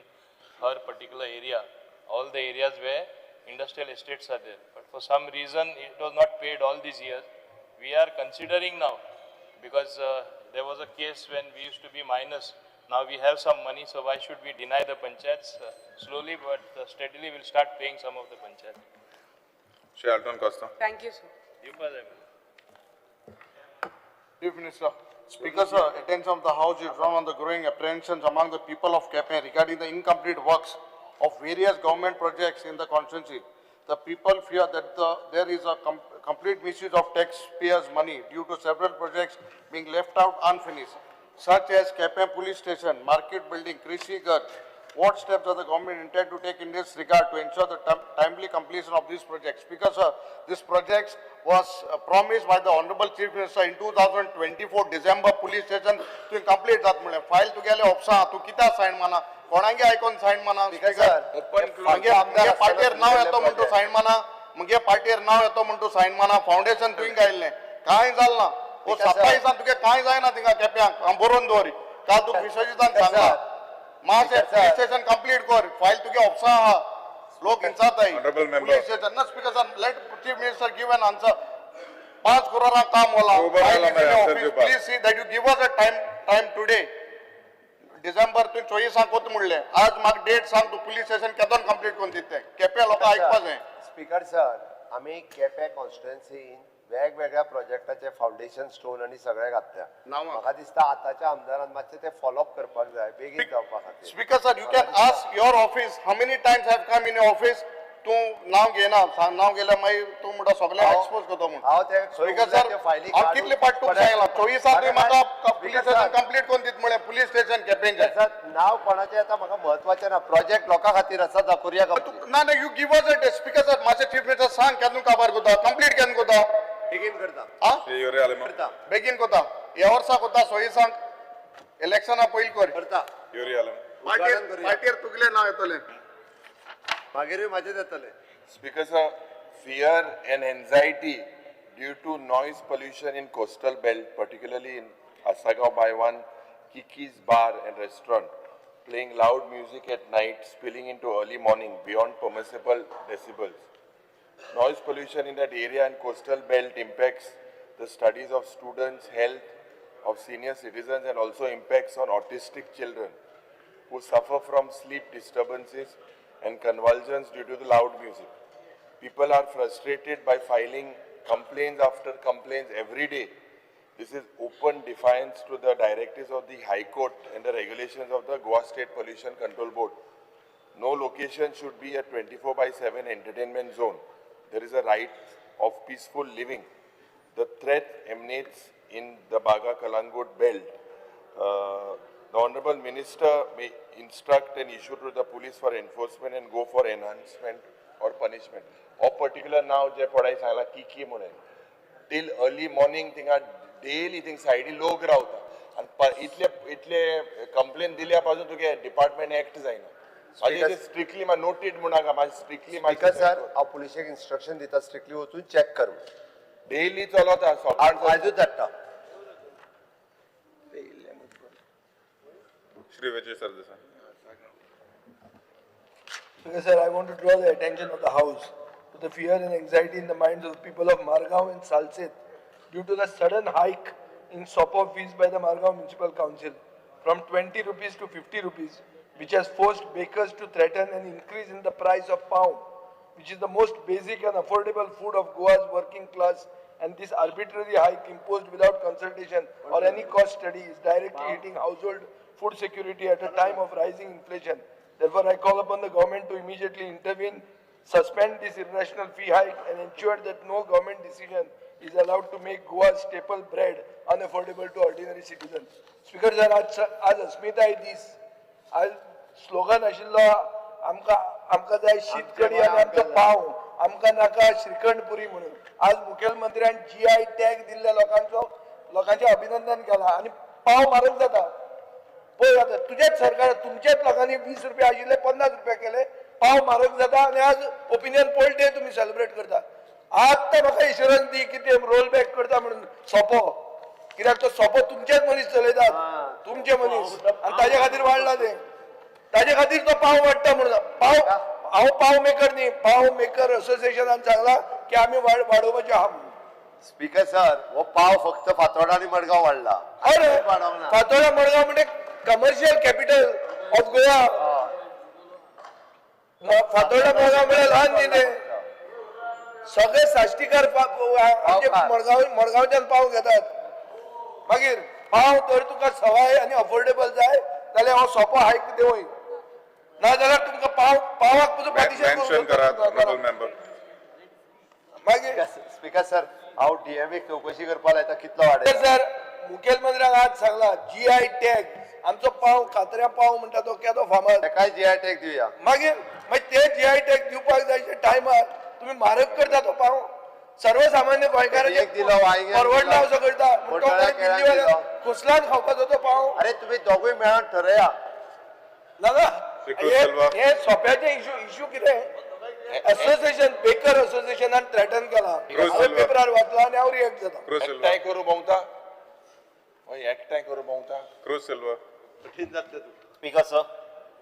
her particular area, all the areas where industrial estates are there. But for some reason it was not paid all these years. We are considering now because there was a case when we used to be minus. Now we have some money, so why should we deny the panchayats? Slowly but steadily we'll start paying some of the panchayats. Shri Alton Costa. Thank you, sir. Chief Minister, Speaker sir, attention of the House is drawn on the growing apprehensions among the people of Kepen regarding the incomplete works of various government projects in the constituency. The people fear that there is a complete misuse of taxpayers' money due to several projects being left out unfinished, such as Kepen Police Station, Market Building, Krishi Ghar. What steps does the government intend to take in this regard to ensure the timely completion of these projects? Because this project was promised by the Honorable Chief Minister in 2024 December police station to complete that. File to gele opsa to kita sign mana konange icon sign mana mage party now yeto mundu sign mana mage party now yeto mundu sign mana foundation doing gailne kai zalna o 27 an tuge kai जाय ना तिंगा केप्या अंबोरन दोरी का तू विसर्जितान सांगा मासे police station complete कर file तुगे opsa लोग इंसात आहे police station ना speaker sir let chief minister give an answer 5 crore काम होला please see that you give us a time today December 24 सांगोत म्हणले आज माग डेट सांग तू police station केदोन complete कोण दिते केप्या लोक ऐकपास आहे स्पीकर सर आम्ही केप्या कॉन्स्टिट्युएन्सीन वेगवेगळ्या प्रोजेक्टाचे फाउंडेशन स्टोन आणि सगळे घातल्या म्हाका दिसता आताच्या आमदारान मातशे ते फॉलो अप करपाक जाय बेगीन जावपा खातीर Speaker sir, you can ask your office how many times I have come in your office तूं नांव घेना नांव गेल्यार मागीर तूं म्हणटा सगळ्यांक एक्सपोज करता म्हणून हांव ते स्पीकर सर फायली हांव कितले पाट तुका सांगला 24 तुवें म्हाका police Speaker station sir. Complete करून दित म्हळें पुलीस स्टेशन केपेंचें नाव कोणाचें येता म्हाका महत्वाचें ना प्रोजेक्ट लोकां खातीर आसा दाखोवया कंप्लीट ना ना you give us a speaker sir मातशें चीफ मिनिस्टर सांग केन्ना काबार करता कंप्लीट केन्ना करता बेगीन करता आ युरी आलेमा करता बेगीन करता ह्या वर्सा करता 26 इलेक्शना पयलीं कर करता युरी आलेमा उद्घाटन करूया. पार्टीर तुगेलें नांव येतलें मागीरूय म्हाजें येतलें Speaker sir, fear and anxiety due to noise pollution in coastal belt, particularly in Asagaon Baiwan, Kiki's Bar and Restaurant, playing loud music at night, spilling into early morning beyond permissible decibels. Noise pollution in that area and coastal belt impacts the studies of students, health of senior citizens, and also impacts on autistic children who suffer from sleep disturbances and convulsions due to the loud music. People are frustrated by filing complaints after complaints every day. This is open defiance to the directives of the High Court and the regulations of the Goa State Pollution Control Board. No location should be a 24/7 entertainment zone. There is a right of peaceful living. The threat emanates in the Baga Kalangut belt. The Honorable Minister may instruct and issue to the police for enforcement and go for enhancement or punishment. Or particular now, je padai sangla kiki mone. Till early morning, thinga daily thing side log रावता. आणि इतले complain दिल्या पासून तुगे department act जायना. माझे strictly मा noted म्हणा माझे स्ट्रिक्टली स्पीकर सर हांव पुलिशेक इन्स्ट्रक्शन दिता स्ट्रिक्टली वचून चॅक कर डेली चलता आजूच धाडटा Shri Vijay Sardesai. Because sir, I want to draw the attention of the House to the fear and anxiety in the minds of the people of Margaon and Salset due to the sudden hike in SOPO fees by the Margaon Municipal Council from 20 rupees to 50 rupees, which has forced bakers to threaten an increase in the price of pav, which is the most basic and affordable food of Goa's working class, and this arbitrary hike imposed without consultation or any cost study is directly hitting household food security at a time of rising inflation. Therefore, I call upon the government to immediately intervene, suspend this irrational fee hike, and ensure that no government decision is allowed to make Goa's staple bread unaffordable to ordinary citizens. Speaker sir, आज अस्मिताय दीस, आज slogan आशिल्लो आमकां जाय शीतकडी आनी आमचो पाव, आमकां नाका श्रीखंडपुरी म्हणून. आज मुखेलमंत्र्यान GI टॅग दिल्ल्या लोकांचें अभिनंदन केलां आनी पाव म्हारग जाता. पळय आतां तुजेच सरकार तुमच्याच लोकांनी 20 रुपया आशिल्ले 50 रुपया केले, पाव म्हारग जाता आनी आज ओपिनियन पोल डे तुमी सेलिब्रेट करता. आतां म्हाका इन्शुरन्स दी की ते रोल बॅक करता म्हणून सोपो, कित्याक तो सोपो तुमचेच मनीस चलयतात, तुमचे मनीस, आनी ताजे खातीर वाडला ते, ताजे खातीर तो पाव वाडटा म्हणून. हांव पाव मेकर न्ही, पाव मेकर असोसिएशनान सांगला की आमी वाडोवपाचे आहा म्हणून. स्पीकर सर हो पाव फक्त फातोर्डा आनी मडगांव वाडला. अरे फातोर्डा मडगांव म्हणजे commercial capital of Goa. Fatorda Madgaon म्हणजे ल्हान न्ही ते, सगळे साश्टीकार मडगांवच्यान पाव घेतात. मागीर पाव तर तुका सवाय आनी अफोर्डेबल जाय जाल्यार हो सोपो हायक देवय, ना जाल्यार तुमकां पावाक पसून मागीर. स्पीकर सर हांव DMA चौकशी करपाक लायता कितलो वाडे. सर मुखेलमंत्र्याक आज सांगला GI टॅग आमचो पाव खात्र्या पाव म्हणटा तो केदो फामाद, ताकाय GI टॅग दिवया. मागीर ते GI टॅग दिवपाक जायच्या टायमार तुम्ही म्हारग करता तो पाव. सर्वसामान्य गोंयकारांचे परवडला असो करता, कुसलान खावपाचो तो पाव. अरे तुम्ही दोगूय मेळून ठरया नाका हे सोप्याचे इशू कितें असोसिएशन बेकर असोसिएशनान थ्रेटन केला, हांवें पेपरार वाचला आनी हांव रिएक्ट जाता. एकठांय करू भोंवता एकठांय करू भोंवता क्रूज सिल्वा. कठीण जातलें तूं. Speaker, sir,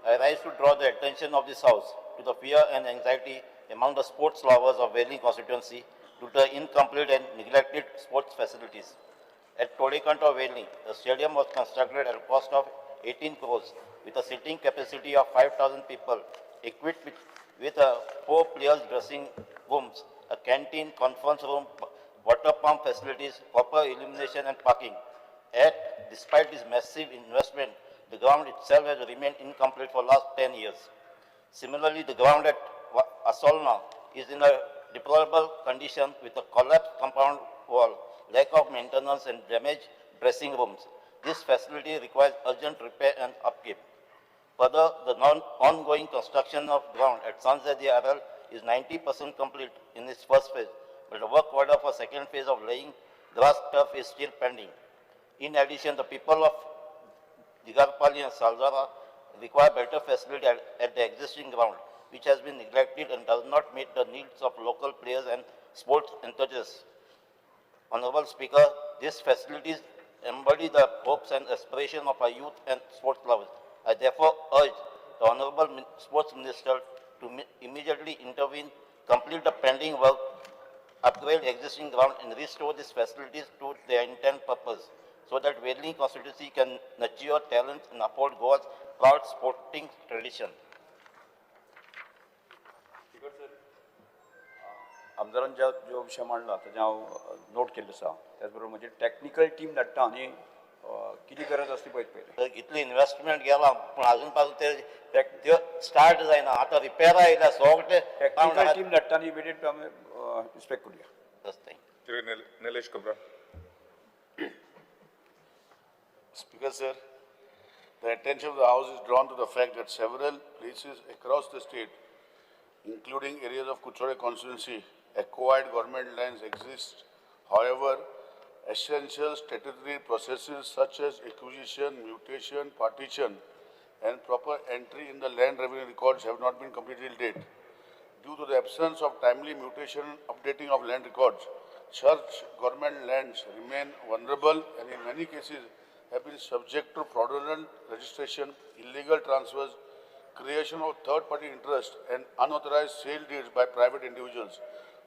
I rise to draw the attention of this House to the fear and anxiety among the sports lovers of Welling constituency due to the incomplete and neglected sports facilities. At Todikanta Welling, the stadium was constructed at a cost of 18 crores with a seating capacity of 5,000 people, equipped with 4 players dressing rooms, a canteen, conference room, water pump facilities, proper illumination and parking. Yet, despite this massive investment, the ground itself has remained incomplete for the last 10 years. Similarly, the ground at Asolna is in a deplorable condition with a collapsed compound wall, lack of maintenance and damaged dressing rooms. This facility requires urgent repair and upkeep. Further, the ongoing construction of ground at Sanzadi RL is 90% complete in its first phase, but the work order for second phase of laying grass turf is still pending. In addition, the people of Digarpali and Salzara require better facility at the existing ground, which has been neglected and does not meet the needs of local players and sports enthusiasts. Honorable Speaker, these facilities embody the hopes and aspirations of our youth and sports lovers. I therefore urge the Honorable Sports Minister to immediately intervene, complete the pending work, upgrade existing ground and restore these facilities to their intended purpose, so that Wedling constituency can nurture talent and uphold Goa's proud sporting tradition. आमदारान जो विषय मांडला ताजे हांव note केल्लो आसा त्याच बरोबर म्हणजे टॅक्निकल टीम धाडटा आनी कितें गरज आसली पळय पयली इतली इन्व्हेस्टमेंट गेला पण अजून पासून ते स्टार्ट जायना आतां रिपेअर आयल्या सगळे टॅक्निकल टीम धाडटा आनी इमिडिएट आमी इन्स्पेक्ट करूया Nilesh Kabra. Speaker sir, the attention of the House is drawn to the fact that several places across the state, including areas of Kuchore constituency, acquired government lands exist. However, essential statutory processes such as acquisition, mutation, partition, and proper entry in the land revenue records have not been completed till date. Due to the absence of timely mutation and updating of land records, such government lands remain vulnerable and in many cases have been subject to fraudulent registration, illegal transfers, creation of third-party interest and unauthorized sale deeds by private individuals,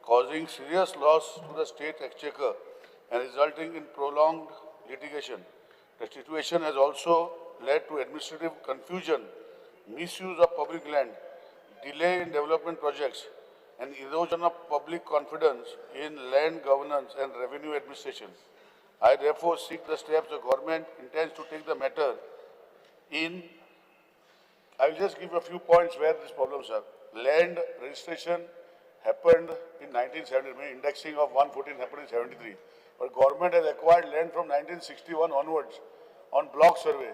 causing serious loss to the state exchequer and resulting in prolonged litigation. The situation has also led to administrative confusion, misuse of public land, delay in development projects, and erosion of public confidence in land governance and revenue administration. I therefore seek the steps the government intends to take the matter in. I will just give a few points where these problems are. Land registration happened in 1970, indexing of 114 happened in 73. But government has acquired land from 1961 onwards on block survey.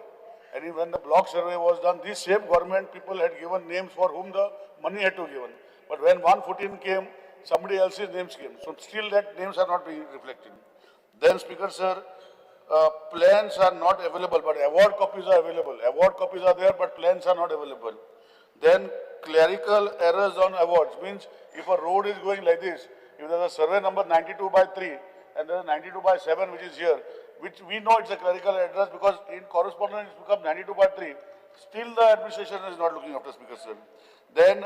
And when the block survey was done, this same government people had given names for whom the money had to be given. But when 114 came, somebody else's names came. So still that names are not being reflected. Then Speaker sir, plans are not available, but award copies are available. Award copies are there, but plans are not available. Then clerical errors on awards means if a road is going like this, if there is a survey number 92/3 and there is 92/7 which is here, which we know it's a clerical address because in correspondence it's become 92/3, still the administration is not looking after, Speaker sir. Then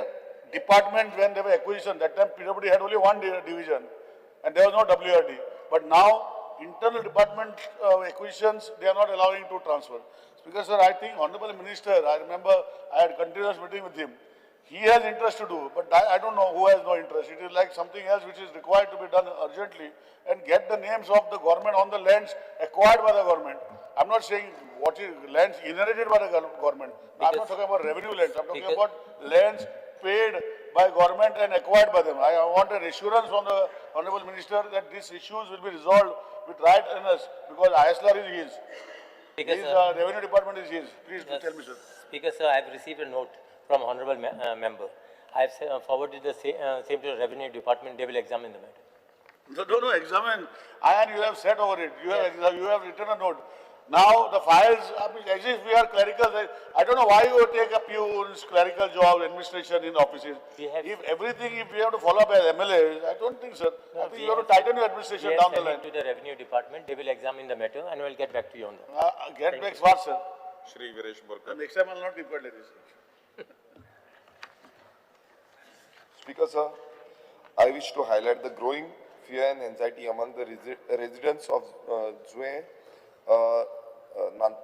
department, when they were acquisition, that time PWD had only one division and there was no WRD. But now internal department acquisitions, they are not allowing to transfer. Speaker sir, I think Honorable Minister, I remember I had continuous meeting with him. He has interest to do, but I don't know who has no interest. It is like something else which is required to be done urgently and get the names of the government on the lands acquired by the government. I'm not saying what is lands inherited by the government. I'm not talking about revenue lands. I'm talking about lands paid by government and acquired by them. I want an assurance from the Honorable Minister that these issues will be resolved with right earnest because ISLR is his. His revenue department is his. Please tell me, sir. Speaker, sir, I have received a note from Honorable Member. I have forwarded the same to the Revenue Department. They will examine the matter. No, examine. And you have said over it. You have written a note. Now the files, as if we are clerical. I don't know why you take up peons, clerical job, administration in offices. If we have to follow up as MLA, I don't think, sir. I think you have to tighten your administration down the line. To the Revenue Department, they will examine the matter and will get back to you on that. Get back what, sir? Shri Viresh Borkar. Next time I will not be quiet like this. Speaker sir, I wish to highlight the growing fear and anxiety among the residents of Zue,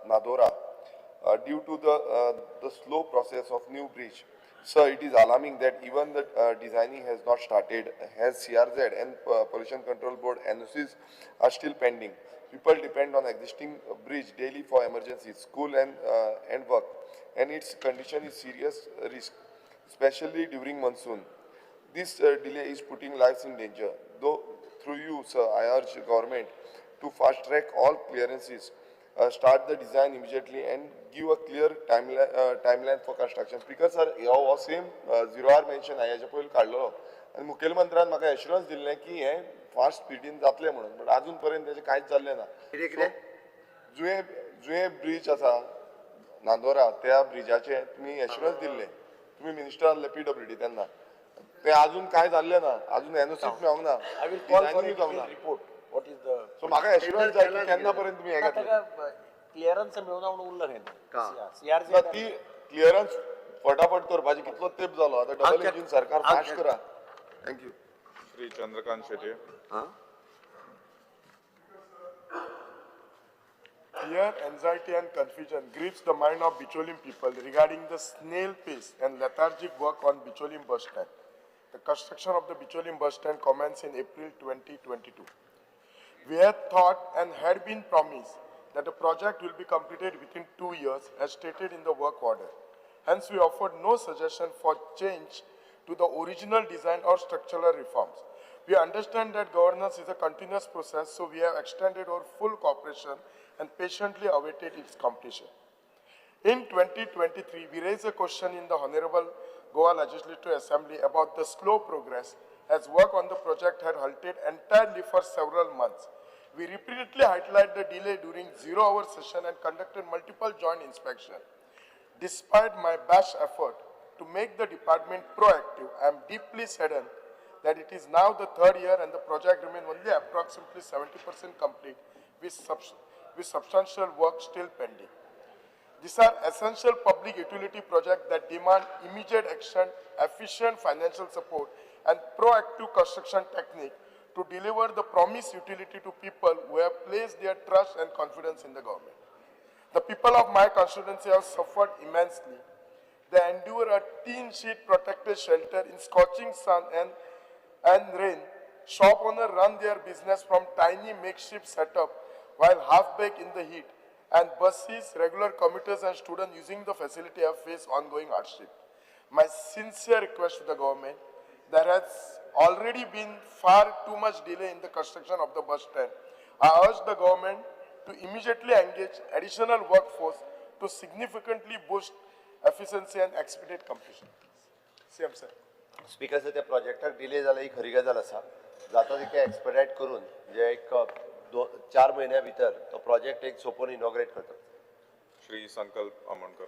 Nadora due to the slow process of new bridge. Sir, it is alarming that even the designing has not started, as CRZ and Pollution Control Board NOCs are still pending. People depend on existing bridge daily for emergencies, school and work, and its condition is serious risk, especially during monsoon. This delay is putting lives in danger. Though through you, sir, I urge government to fast track all clearances, start the design immediately and give a clear timeline for construction. Speaker sir, हो same 0R mention हाच्या पयलीं काडलो आनी मुखेलमंत्र्यान म्हाका assurance दिल्लें की हें fast स्पिडीन जातलें म्हणून, बट अजून पर्यंत तेजें कांयच जाल्लें ना. जुये ब्रिज आसा नांदोरा, त्या ब्रिजाचे तुमी एश्युरन्स दिल्ले, तुमी मिनिस्टर आसले PWD तेन्ना, ते अजून काय जाल्लें ना, अजून एनओसी मेळोंक ना, I will call for designing जावंक ना. a report. What is the? सो म्हाका एश्युरन्स जाय की केन्ना पर्यंत तुमी हें घेतले. क्लिअरन्स मेळना म्हणून उरलं रे ना, सीआरसी ती क्लिअरन्स फटाफट करपाची कितलो तेंप जालो, आतां डबल इंजीन सरकार फास्ट करा. Thank you. Shri Chandrakant Shete. Fear, anxiety and confusion grips the mind of Bicholim people regarding the snail pace and lethargic work on Bicholim bus stand. The construction of the Bicholim bus stand commenced in April 2022. We had thought and had been promised that the project will be completed within 2 years as stated in the work order. Hence, we offered no suggestion for change to the original design or structural reforms. We understand that governance is a continuous process, so we have extended our full cooperation and patiently awaited its completion. In 2023, we raised a question in the Honorable Goa Legislative Assembly about the slow progress as work on the project had halted entirely for several months. We repeatedly highlighted the delay during 0-hour session and conducted multiple joint inspections. Despite my best effort to make the department proactive, I am deeply saddened that it is now the 3rd year and the project remains only approximately 70% complete with substantial work still pending. These are essential public utility projects that demand immediate action, efficient financial support, and proactive construction technique to deliver the promised utility to people who have placed their trust and confidence in the government. The people of my constituency have suffered immensely. They endure a tin sheet protected shelter in scorching sun and rain. Shop owners run their business from tiny makeshift setup while half-baked in the heat, and buses, regular commuters and students using the facility have faced ongoing hardship. My sincere request to the government, there has already been far too much delay in the construction of the bus stand. I urge the government to immediately engage additional workforce to significantly boost efficiency and expedite completion. CM sir. Speaker sir, त्या प्रोजेक्टाक delay जाला ही खरी गजाल आसा. जाता तितकें एक्सपेडायट करून जे एक 4 महिन्या भितर तो प्रोजेक्ट एक सोपोन इनॉग्रेट करता. श्री संकल्प Amonkar.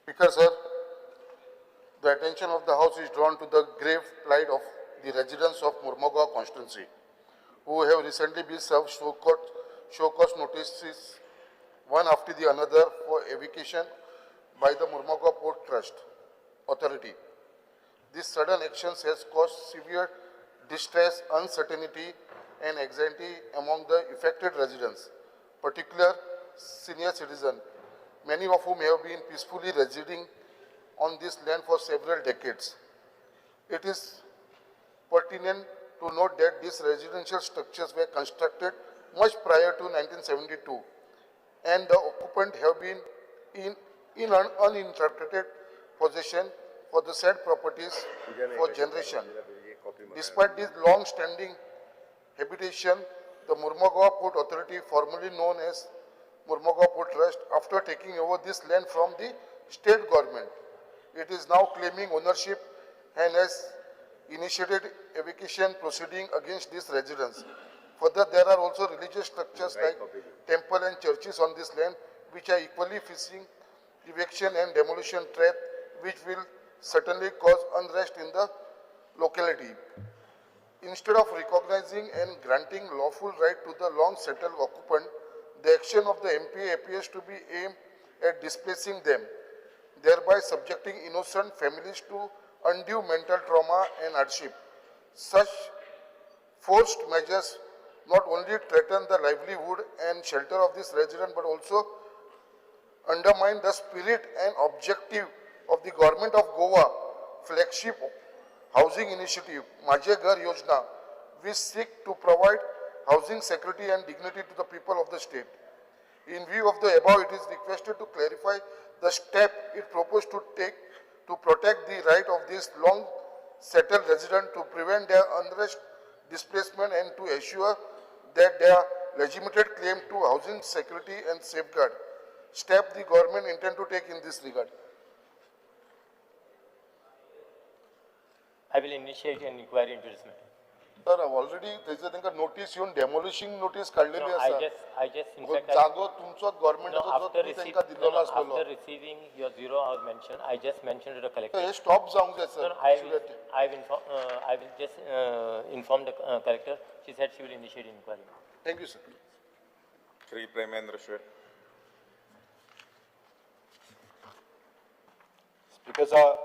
Speaker sir, the attention of the House is drawn to the grave plight of the residents of Mormugao constituency, who have recently been served show cause notices one after the another for evacuation by the Mormugao Port Trust Authority. This sudden action has caused severe distress, uncertainty, and anxiety among the affected residents, particularly senior citizens, many of whom have been peacefully residing on this land for several decades. It is pertinent to note that these residential structures were constructed much prior to 1972, and the occupants have been in uninterrupted possession for the said properties for generation. Despite this long-standing habitation, the Mormugao Port Authority, formerly known as Mormugao Port Trust, after taking over this land from the state government, it is now claiming ownership and has initiated evacuation proceeding against these residents. Further, there are also religious structures like temple and churches on this land which are equally facing eviction and demolition threat, which will certainly cause unrest in the locality. Instead of recognizing and granting lawful right to the long-settled occupant, the action of the MP appears to be aimed at displacing them, thereby subjecting innocent families to undue mental trauma and hardship. Such forced measures not only threaten the livelihood and shelter of this resident, but also undermine the spirit and objective of the Government of Goa flagship housing initiative, Majhe Ghar Yojana, which seek to provide housing security and dignity to the people of the state. In view of the above, it is requested to clarify the step it proposed to take to protect the right of these long settled residents to prevent their unrest, displacement and to assure that their legitimate claim to housing security and safeguard step the government intend to take in this regard. I will initiate an inquiry into this matter. Sir, I've already there's a notice you demolishing notice काढलेली No, आसा. I just in fact, जागो तुमचो government no, after दिलेलो receiving your 0 hour mention, I just mentioned to the collector. Hey stop जावंक जाय No, sir. I will just inform the collector. She said she will initiate inquiry. Thank you, sir. Shri Premendra Shwet. Speaker sir,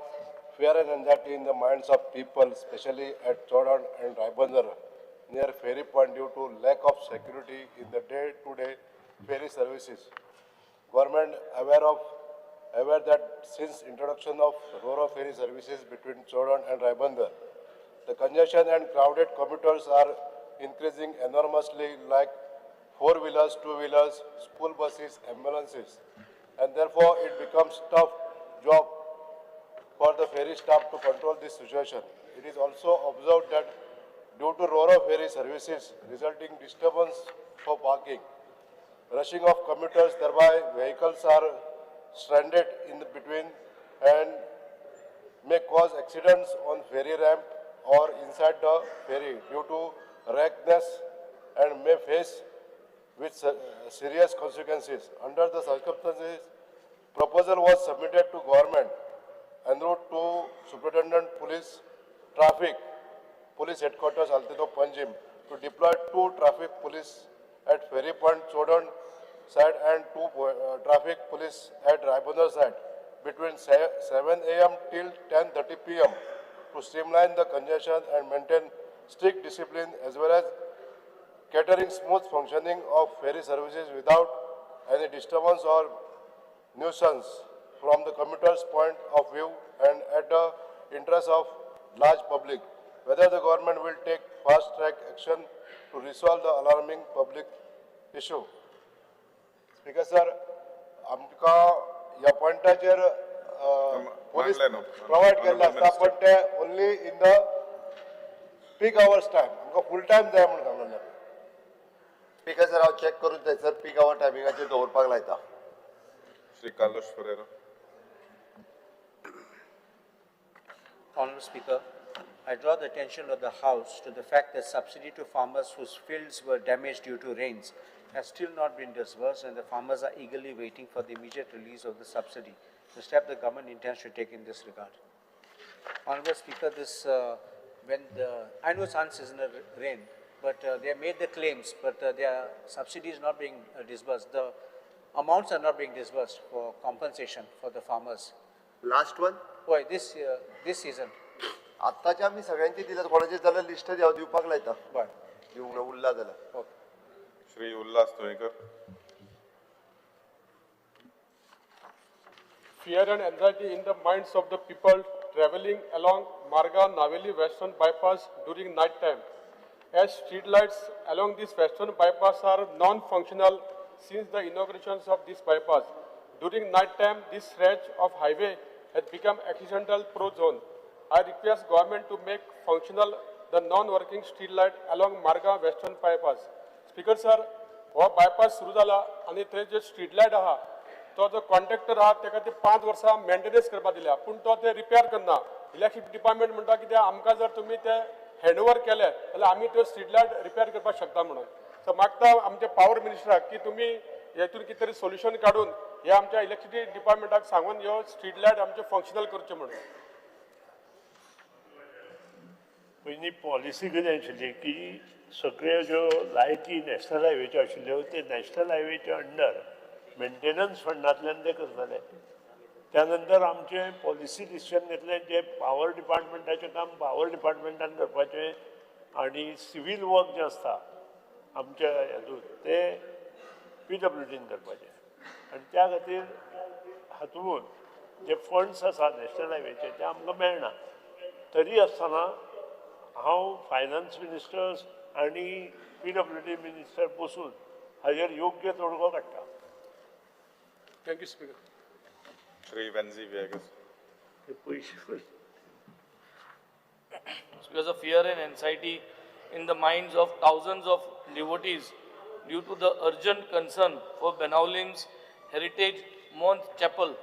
fear and anxiety in the minds of people, especially at Jordan and Raibandar, near ferry point due to lack of security in the day-to-day ferry services. Government aware that since introduction of Ro-Ro ferry services between Jordan and Raibandar, the congestion and crowded commuters are increasing enormously, like four-wheelers, two-wheelers, school buses, ambulances, and therefore it becomes tough job for the ferry staff to control this situation. It is also observed that due to Ro-Ro ferry services resulting disturbance for parking, rushing of commuters, thereby vehicles are stranded in the between and may cause accidents on ferry ramp or inside the ferry due to rackness and may face with serious consequences. Under the circumstances, proposal was submitted to government en route to Superintendent Police Traffic, Police Headquarters, Altino Panjim, to deploy 2 traffic police at Ferry Point, Jordan side and 2 traffic police at Raibandar side between 7 a.m. till 10:30 p.m. to streamline the congestion and maintain strict discipline as well as catering smooth functioning of ferry services without any disturbance or nuisance from the commuter's point of view and at the interest of large public. Whether the government will take fast-track action to resolve the alarming public issue. Speaker sir, आमका या पॉइंटाचेर police provide केल्ले आसता, but ते only in the peak hours time. आमका full time जाय म्हणून सांगलेलें. Speaker sir, हांव check करून थंयसर peak hour टायमिंगाचेर दवरपाक लायता. Shri Carlos Ferreira. Honourable Speaker, I draw the attention of the House to the fact that subsidy to farmers whose fields were damaged due to rains has still not been disbursed and the farmers are eagerly waiting for the immediate release of the subsidy, the step the government intends to take in this regard. Honourable Speaker, I know it's unseasonal rain, but they have made the claims, but their subsidy is not being disbursed. The amounts are not being disbursed for compensation for the farmers. Last one? Why, this season. आत्ताच्या आम्ही सगळ्यांची दिल्यात, कोणाची जाल्यार list हांव दिवपाक लायता. बरें. दिवंक उरला जाल्यार. Shri Ullas Tonikar. Fear and anxiety in the minds of the people traveling along Marga Naveli Western Bypass during night time, as street lights along this Western Bypass are non-functional since the inaugurations of this bypass. During night time, this stretch of highway has become accidental pro-zone. I request government to make functional the non-working street light along Marga Western Bypass. Speaker sir, हो bypass सुरू जाला आणि थंय जे street light आहा, तो जो contractor आहा तेका ते 5 वर्सां मेंटेनन्स करपा दिल्या, पूण तो ते रिपेअर करना. इलेक्ट्रिसिटी डिपार्टमेंट म्हणटा की आमकां जर तुमी ते हँडओव्हर केले जाल्यार आमी त्यो स्ट्रीट लायट रिपेअर करपाक शकता म्हणून. सो मागता आमच्या पावर मिनिस्टराक की तुमी हेतून कितें तरी सोल्युशन काडून हे आमच्या इलेक्ट्रिसिटी डिपार्टमेंटाक सांगून ह्यो स्ट्रीट लायट आमचे फंक्शनल करचे म्हणून. पयलीं पॉलिसी कितें आशिल्ली की सगळ्यो ज्यो लायटी नॅशनल हायवेच्यो आशिल्ल्यो ते नॅशनल हायवेच्या अंडर मेंटेनन्स फंडांतल्यान ते करताले. त्या नंतर आमचें पॉलिसी डिसिजन घेतलें जे पावर डिपार्टमेंटाचें काम पावर डिपार्टमेंटान करपाचें आनी सिवील वर्क जें आसता आमच्या हातूंत ते PWDन करपाचें. आनी त्या खातीर हातूंत जे फंड्स आसा नॅशनल हायवेचे ते आमकां मेळना. तरी आसतना हांव फायनान्स मिनिस्टर्स आनी PWD मिनिस्टर बसून हाजेर योग्य तोडगो काडटा. Thank you speaker. Shri Venzi Viegas. Because of fear and anxiety in the minds of thousands of devotees due to the urgent concern for Benaulim's Heritage Month Chapel,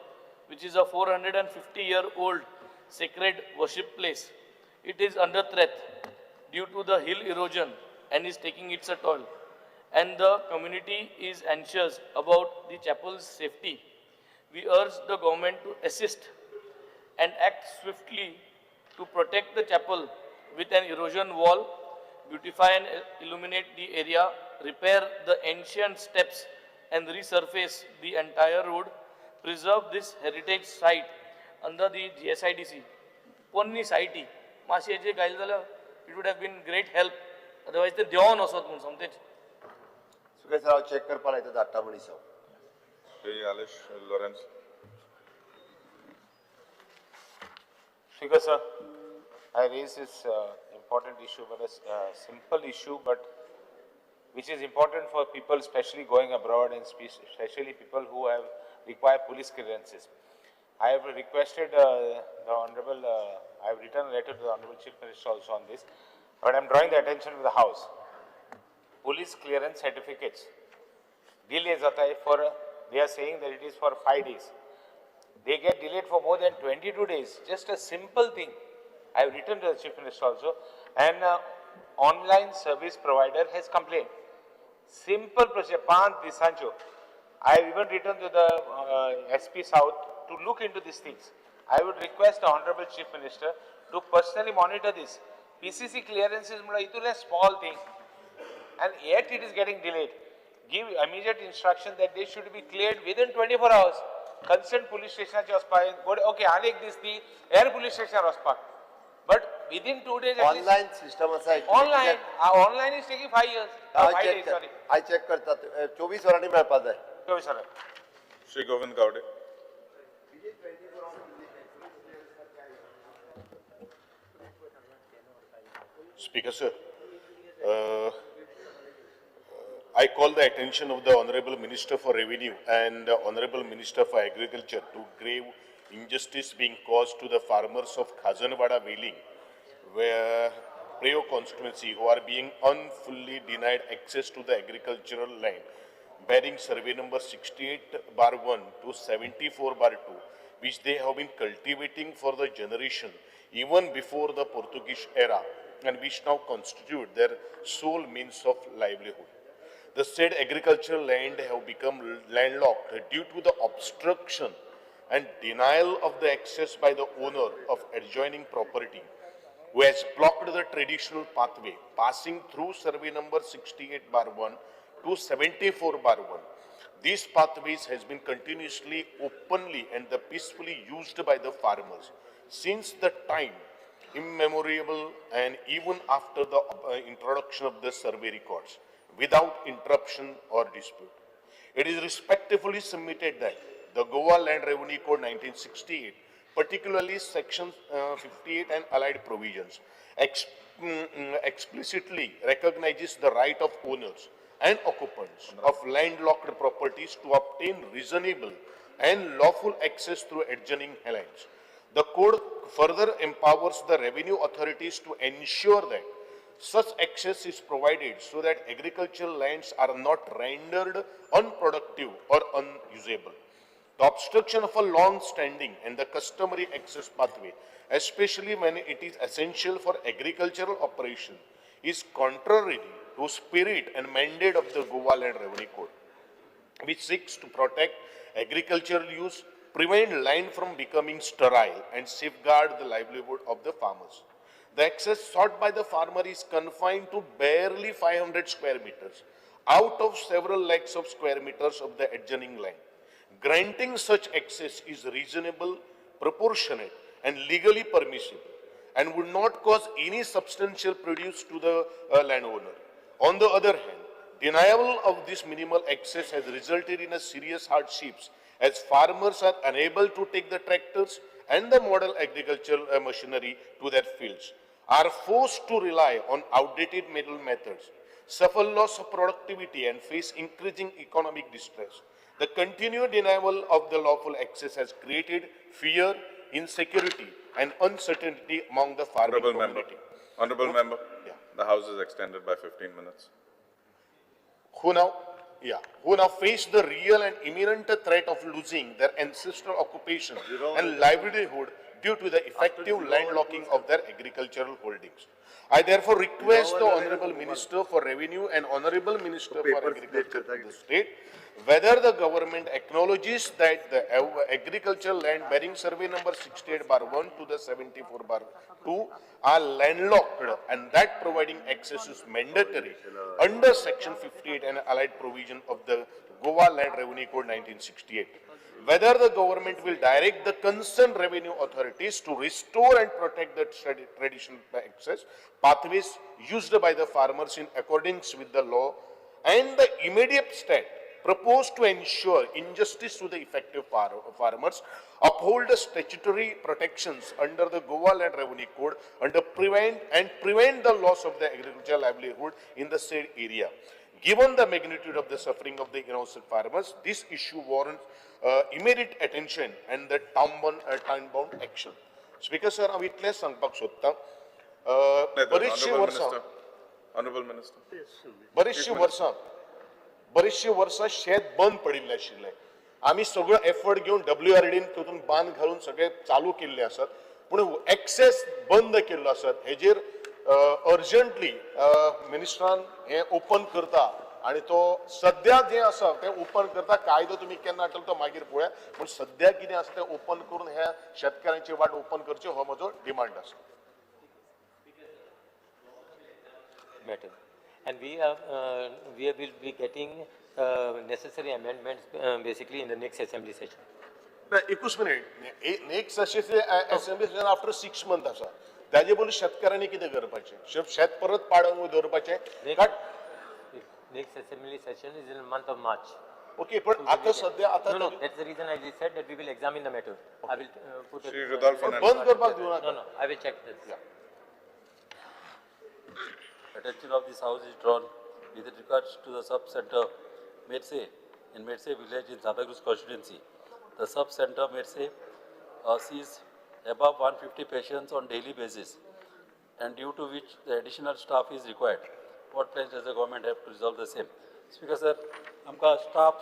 which is a 450-year-old sacred worship place. It is under threat due to the hill erosion and is taking its toll. And the community is anxious about the chapel's safety. We urge the government to assist and act swiftly to protect the chapel with an erosion wall, beautify and illuminate the area, repair the ancient steps and resurface the entire road, preserve this heritage site under the GSIDC. Ponni site, माशे जे गायल जाल्यार it would have been great help. Otherwise ते देवन असोत म्हूण समतेच. सुके sir हांव check करपा लायता धाडटा मनीस हांव. Shri Alish Lawrence. Speaker, sir, I raise this important issue, but a simple issue, but which is important for people, especially going abroad and especially people who have require police clearances. I have requested the Honorable, I have written a letter to the Honorable Chief Minister also on this, but I am drawing the attention to the House. Police clearance certificates, delay jata hai for, they are saying that it is for 5 days. They get delayed for more than 22 days. Just a simple thing. I have written to the Chief Minister also, and online service provider has complained. Simple procedure, 5 disancho. I have even written to the SP South to look into these things. I would request the Honorable Chief Minister to personally monitor this. PCC clearances is a small thing, and yet it is getting delayed. Give immediate instruction that they should be cleared within 24 hours. Concerned police station okay, Anik this the air police station Rospak. But within 2 days at least, Online system aside. online, online is taking 5 years. 5 days, sorry. I check करता 24 वरांनी मेळपा जाय. 24 hours. Shri Govind Gowde. Speaker, sir, I call the attention of the Honorable Minister for Revenue and Honorable Minister for Agriculture to grave injustice being caused to the farmers of Khazanwada Wheeling, where Prayo constituency who are being unfully denied access to the agricultural land, bearing survey number 68/1 to 74/2, which they have been cultivating for the generation even before the Portuguese era, and which now constitute their sole means of livelihood. The said agricultural land have become landlocked due to the obstruction and denial of the access by the owner of adjoining property, who has blocked the traditional pathway passing through survey number 68/1 to 74/1. These pathways has been continuously, openly and peacefully used by the farmers since the time immemorial and even after the introduction of the survey records, without interruption or dispute. It is respectfully submitted that the Goa Land Revenue Code 1968, particularly Section 58 and allied provisions, explicitly recognizes the right of owners and occupants of landlocked properties to obtain reasonable and lawful access through adjoining lands. The code further empowers the revenue authorities to ensure that such access is provided so that agricultural lands are not rendered unproductive or unusable. The obstruction of a long-standing and the customary access pathway, especially when it is essential for agricultural operation, is contrary to spirit and mandate of the Goa Land Revenue Code, which seeks to protect agricultural use, prevent land from becoming sterile, and safeguard the livelihood of the farmers. The access sought by the farmer is confined to barely 500 square meters out of several lakhs of square meters of the adjoining land. Granting such access is reasonable, proportionate, and legally permissible, and would not cause any substantial prejudice to the landowner. On the other hand, denial of this minimal access has resulted in a serious hardships, as farmers are unable to take the tractors and the modern agricultural machinery to their fields, are forced to rely on outdated methods, suffer loss of productivity and face increasing economic distress. The continued denial of the lawful access has created fear, insecurity, and uncertainty among the farming community. Honorable Member, the House is extended by 15 minutes. Who now face the real and imminent threat of losing their ancestral occupation and livelihood due to the effective landlocking of their agricultural holdings. I therefore request the Honorable Minister for Revenue and Honorable Minister for Agriculture of the state whether the government acknowledges that the agricultural land bearing survey number 68/1 to the 74/2 are landlocked and that providing access is mandatory under section 58 and allied provision of the Goa Land Revenue Code 1968. Whether the government will direct the concerned revenue authorities to restore and protect the traditional access pathways used by the farmers in accordance with the law, and the immediate step proposed to ensure injustice to the effective farmers, uphold the statutory protections under the Goa Land Revenue Code and prevent the loss of the agricultural livelihood in the said area. Given the magnitude of the suffering of the innocent farmers, this issue warrants immediate attention and the time-bound action. Speaker sir, I इतलेच सांगपाक सोदता. Honorable Minister. बरेचशे वर्सां शेत बंद पडिल्लें आशिल्लें. आमी सगळो एफर्ट घेवन WRDन तातूंत बांद घालून सगळे चालू केल्ले आसात, पूण एक्सेस बंद केल्लो आसात. हेजेर अर्जंटली मिनिस्टरान हे ओपन करता आणि तो सध्या जे आसा ते ओपन करता. कायदो तुमी केन्ना हाडटलो तो मागीर पळोवया, पूण सध्या कितें आसा ते ओपन करून ह्या शेतकारांची वाट ओपन करची हो म्हजो डिमांड आसा. And we will be getting necessary amendments basically in the next assembly session. एकूच minute, next assembly session after 6 months आसा. ताजे पयलीं शेतकारांनी कितें करपाचें? शेत परत पाडून दवरपाचें. Next assembly session is in the month of March. Okay, पण आता सध्या आता no, that's the reason I said that we will examine the matter. I will put it. बंद करपाक दिवं नाका. No, I will check this. Attention of this house is drawn with regards to the sub-center Medse in Medse village in Santa Cruz constituency. The sub-center Medse sees above 150 patients on daily basis, and due to which the additional staff is required. What plans does the government have to resolve the same? Speaker sir, आमकां staff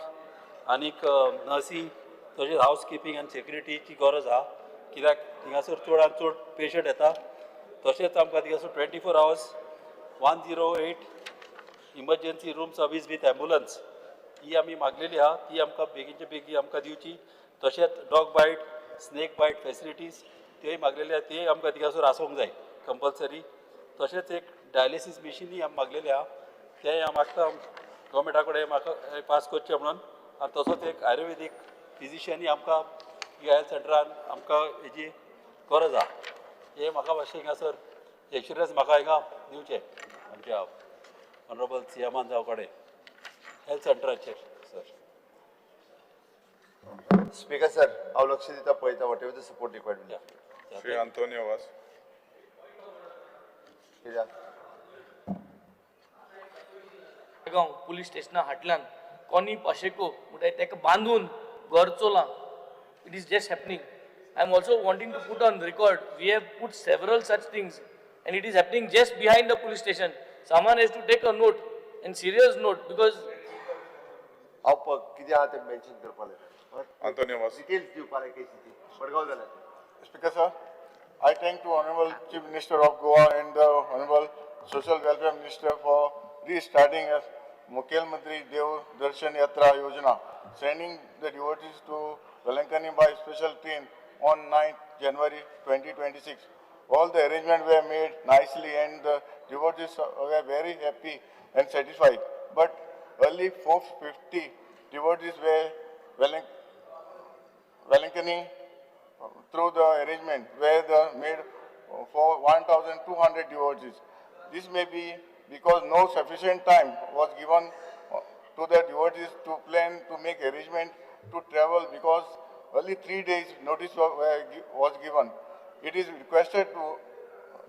आनीक नर्सी तशेंच housekeeping आनी सेक्युरिटीची गरज आहा, कित्याक थिंगासर चडांत चड patient येता. तशेंच आमकां थिंगासर 24 hours 108 emergency room service with ambulance ही आमी मागलेली आहा. ती आमकां बेगीनचे बेगी आमकां दिवची. तशेंच डॉग बायट, स्नेक बायट फॅसिलिटीज त्योय मागलेले आहा, ते आमकां थिंगासर आसूंक जाय कंपल्सरी. तशेंच एक डायलिसीस मिशीनूय आमी मागलेले आहा, तेंय हांव मागता गव्हर्मेंटा कडेन म्हाका पास करचें म्हणून. आनी तसोच एक आयुर्वेदीक फिजिशियनूय आमकां ह्या हेल्थ सेंटरान आमकां हेजी गरज आहा. हे म्हाका मातशें हिंगासर एश्युरन्स म्हाका हिंगा दिवचें आमच्या ऑनरेबल सीएमान जावं कडेन हेल्थ सेंटराचेर सर. स्पीकर सर, हांव लक्ष दिता पळयता whatever the support required. Shri Antonio Vas. Belgaum police स्टेशना फाटल्यान कोणी पाशेको म्हणटा ताका बांदून घर चोला. It is just happening. I am also wanting to put on record we have put several such things and it is happening just behind the police station. Someone has to take a note, and serious note, because किती आहा ते mention करपाले. Antonio Vas. Details दिवपाले केसीची पडगांव जाल्यार. Speaker sir, I thank to Honorable Chief Minister of Goa and the Honorable Social Welfare Minister for restarting as Mukhyamantri Dev Darshan Yatra Yojana, sending the devotees to Velankani by special train on 9th January 2026. All the arrangements were made nicely and the devotees were very happy and satisfied. But only 450 devotees were Velankani through the arrangement where the made for 1,200 devotees. This may be because no sufficient time was given to the devotees to plan to make arrangement to travel, because only 3 days notice was given. It is requested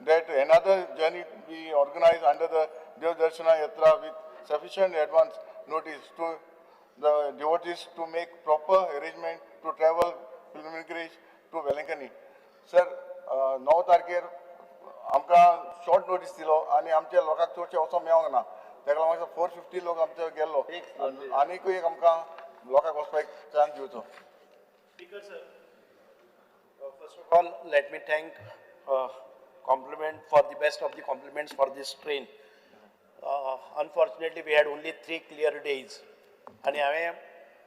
that another journey be organized under the Dev Darshana Yatra with sufficient advance notice to the devotees to make proper arrangement to travel pilgrimage to Velankani. Sir, 9 तारखेर आमकां short notice दिलो आनी आमच्या लोकांक चडशे वचोंक मेळोंक ना. ताका लागून 450 लोक आमचे गेल्लो आनीकूय एक आमकां लोकांक वचपाक चान्स दिवचो. Speaker sir, first of all, let me thank compliment for the best of the compliments for this train. Unfortunately, we had only 3 clear days, and I am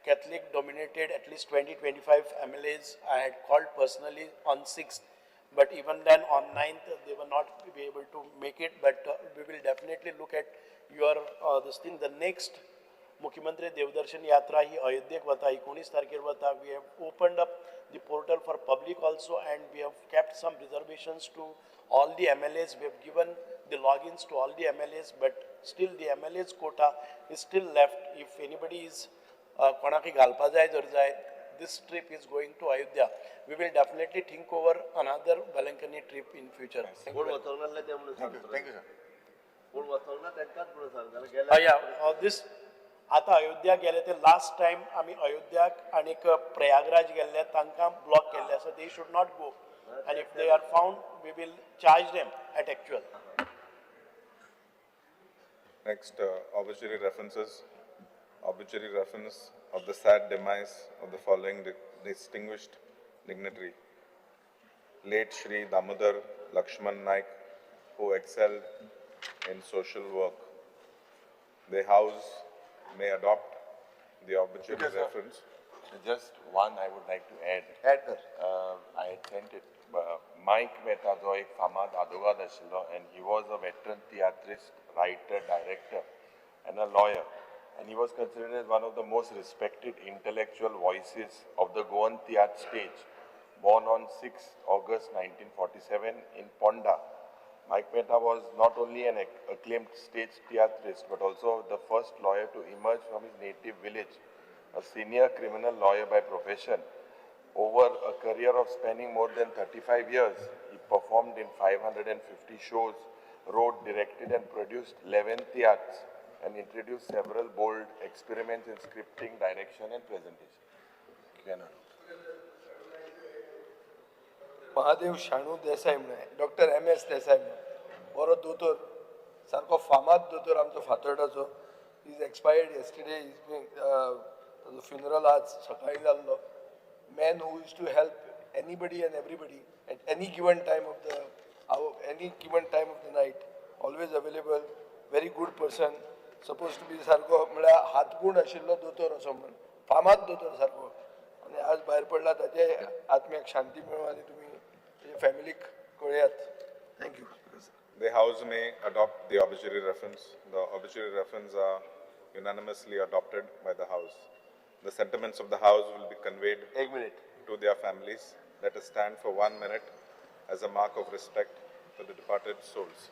Catholic dominated at least 20-25 MLAs. I had called personally on 6th, but even then on 9th they were not be able to make it. But we will definitely look at your this thing. The next Mukhyamantri Devdarshan Yatra hi Ayodhyak vata, 19 तारखेर vata. We have opened up the portal for public also, and we have kept some reservations to all the MLAs. We have given the logins to all the MLAs, but still the MLAs quota is still left. If anybody is konaki galpa jay jor jay, this trip is going to Ayodhya. We will definitely think over another Velankani trip in future. Thank you. Thank you, sir. This आता अयोध्या गेले ते last time आमी अयोध्याक आनीक प्रयागराज गेल्ले तांकां block केल्ले so they should not go and if they are found we will charge them at actual. Next, obituary references. Obituary reference of the sad demise of the following distinguished dignitary. Late Shri Damodar Lakshman Naik, who excelled in social work. The House may adopt the obituary reference. Just one I would like to add. I had sent it. Mike Mehta जो एक फामाद आदवोगाद आशिल्लो, and he was a veteran theatrist, writer, director, and a lawyer. And he was considered as one of the most respected intellectual voices of the Goan theatre stage. Born on 6 August 1947 in Ponda, Mike Mehta was not only an acclaimed stage theatrist, but also the first lawyer to emerge from his native village, a senior criminal lawyer by profession. Over a career of spanning more than 35 years, he performed in 550 shows, wrote, directed and produced 11 theatres, and introduced several bold experiments in scripting, direction and presentation. Mahadev Shanu Desai म्हणून doctor M.S. Desai म्हणून बरो दोतोर सारको फामाद दोतोर आमचो फातोर्डाचो is expired yesterday. ताजो funeral आज सकाळी जाल्लो. Man who used to help anybody and everybody at any given time of the hour, any given time of the night, always available, very good person, supposed to be सारको म्हळ्यार हातगुण आशिल्लो दोतोर असो म्हणून फामाद दोतोर सारको आनी आज भायर पडला ताचे आत्म्याक शांती मेळो आनी तुमी ताचे फॅमिलीक कळयात. Thank you. The House may adopt the obituary reference. The obituary reference are unanimously adopted by the House. The sentiments of the House will be conveyed to their families. Let us stand for 1 minute as a mark of respect for the departed souls.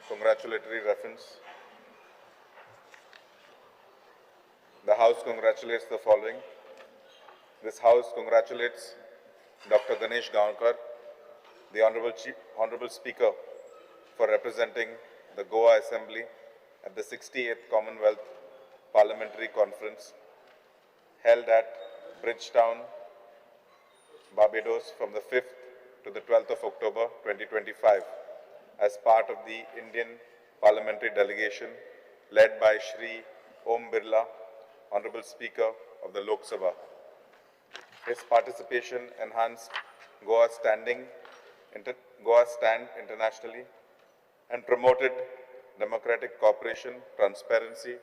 Congratulatory reference. The House congratulates the following. This House congratulates Dr. Ganesh Gaonkar, the Honorable Speaker, for representing the Goa Assembly at the 68th Commonwealth Parliamentary Conference held at Bridgetown, Barbados from the 5th to the 12th of October 2025 as part of the Indian Parliamentary Delegation led by Shri Om Birla, Honorable Speaker of the Lok Sabha. His participation enhanced Goa's stand internationally and promoted democratic cooperation, transparency,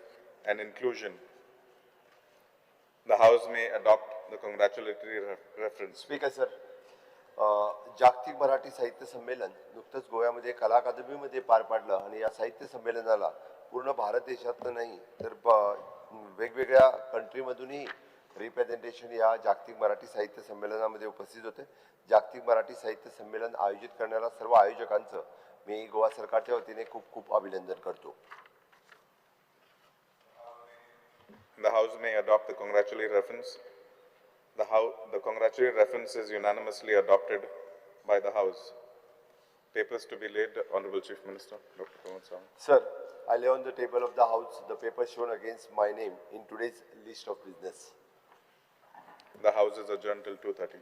and inclusion. The House may adopt the congratulatory reference. Speaker sir, जागतिक मराठी साहित्य संमेलन नुकतंच गोव्यामध्ये कला अकादमीमध्ये पार पाडलं आणि या साहित्य संमेलनाला पूर्ण भारत देशातलं नाही तर वेगवेगळ्या कंट्रीमधूनही रिप्रेझेंटेशन या जागतिक मराठी साहित्य संमेलनामध्ये उपस्थित होते. जागतिक मराठी साहित्य संमेलन आयोजित करणाऱ्या सर्व आयोजकांचं मी गोवा सरकारच्या वतीने खूप खूप अभिनंदन करतो. The House may adopt the congratulatory reference. The congratulatory reference is unanimously adopted by the House. Papers to be laid, Honorable Chief Minister, Dr. Pramod Sawant. Sir, I lay on the table of the House the paper shown against my name in today's list of business. The House is adjourned till 2:30.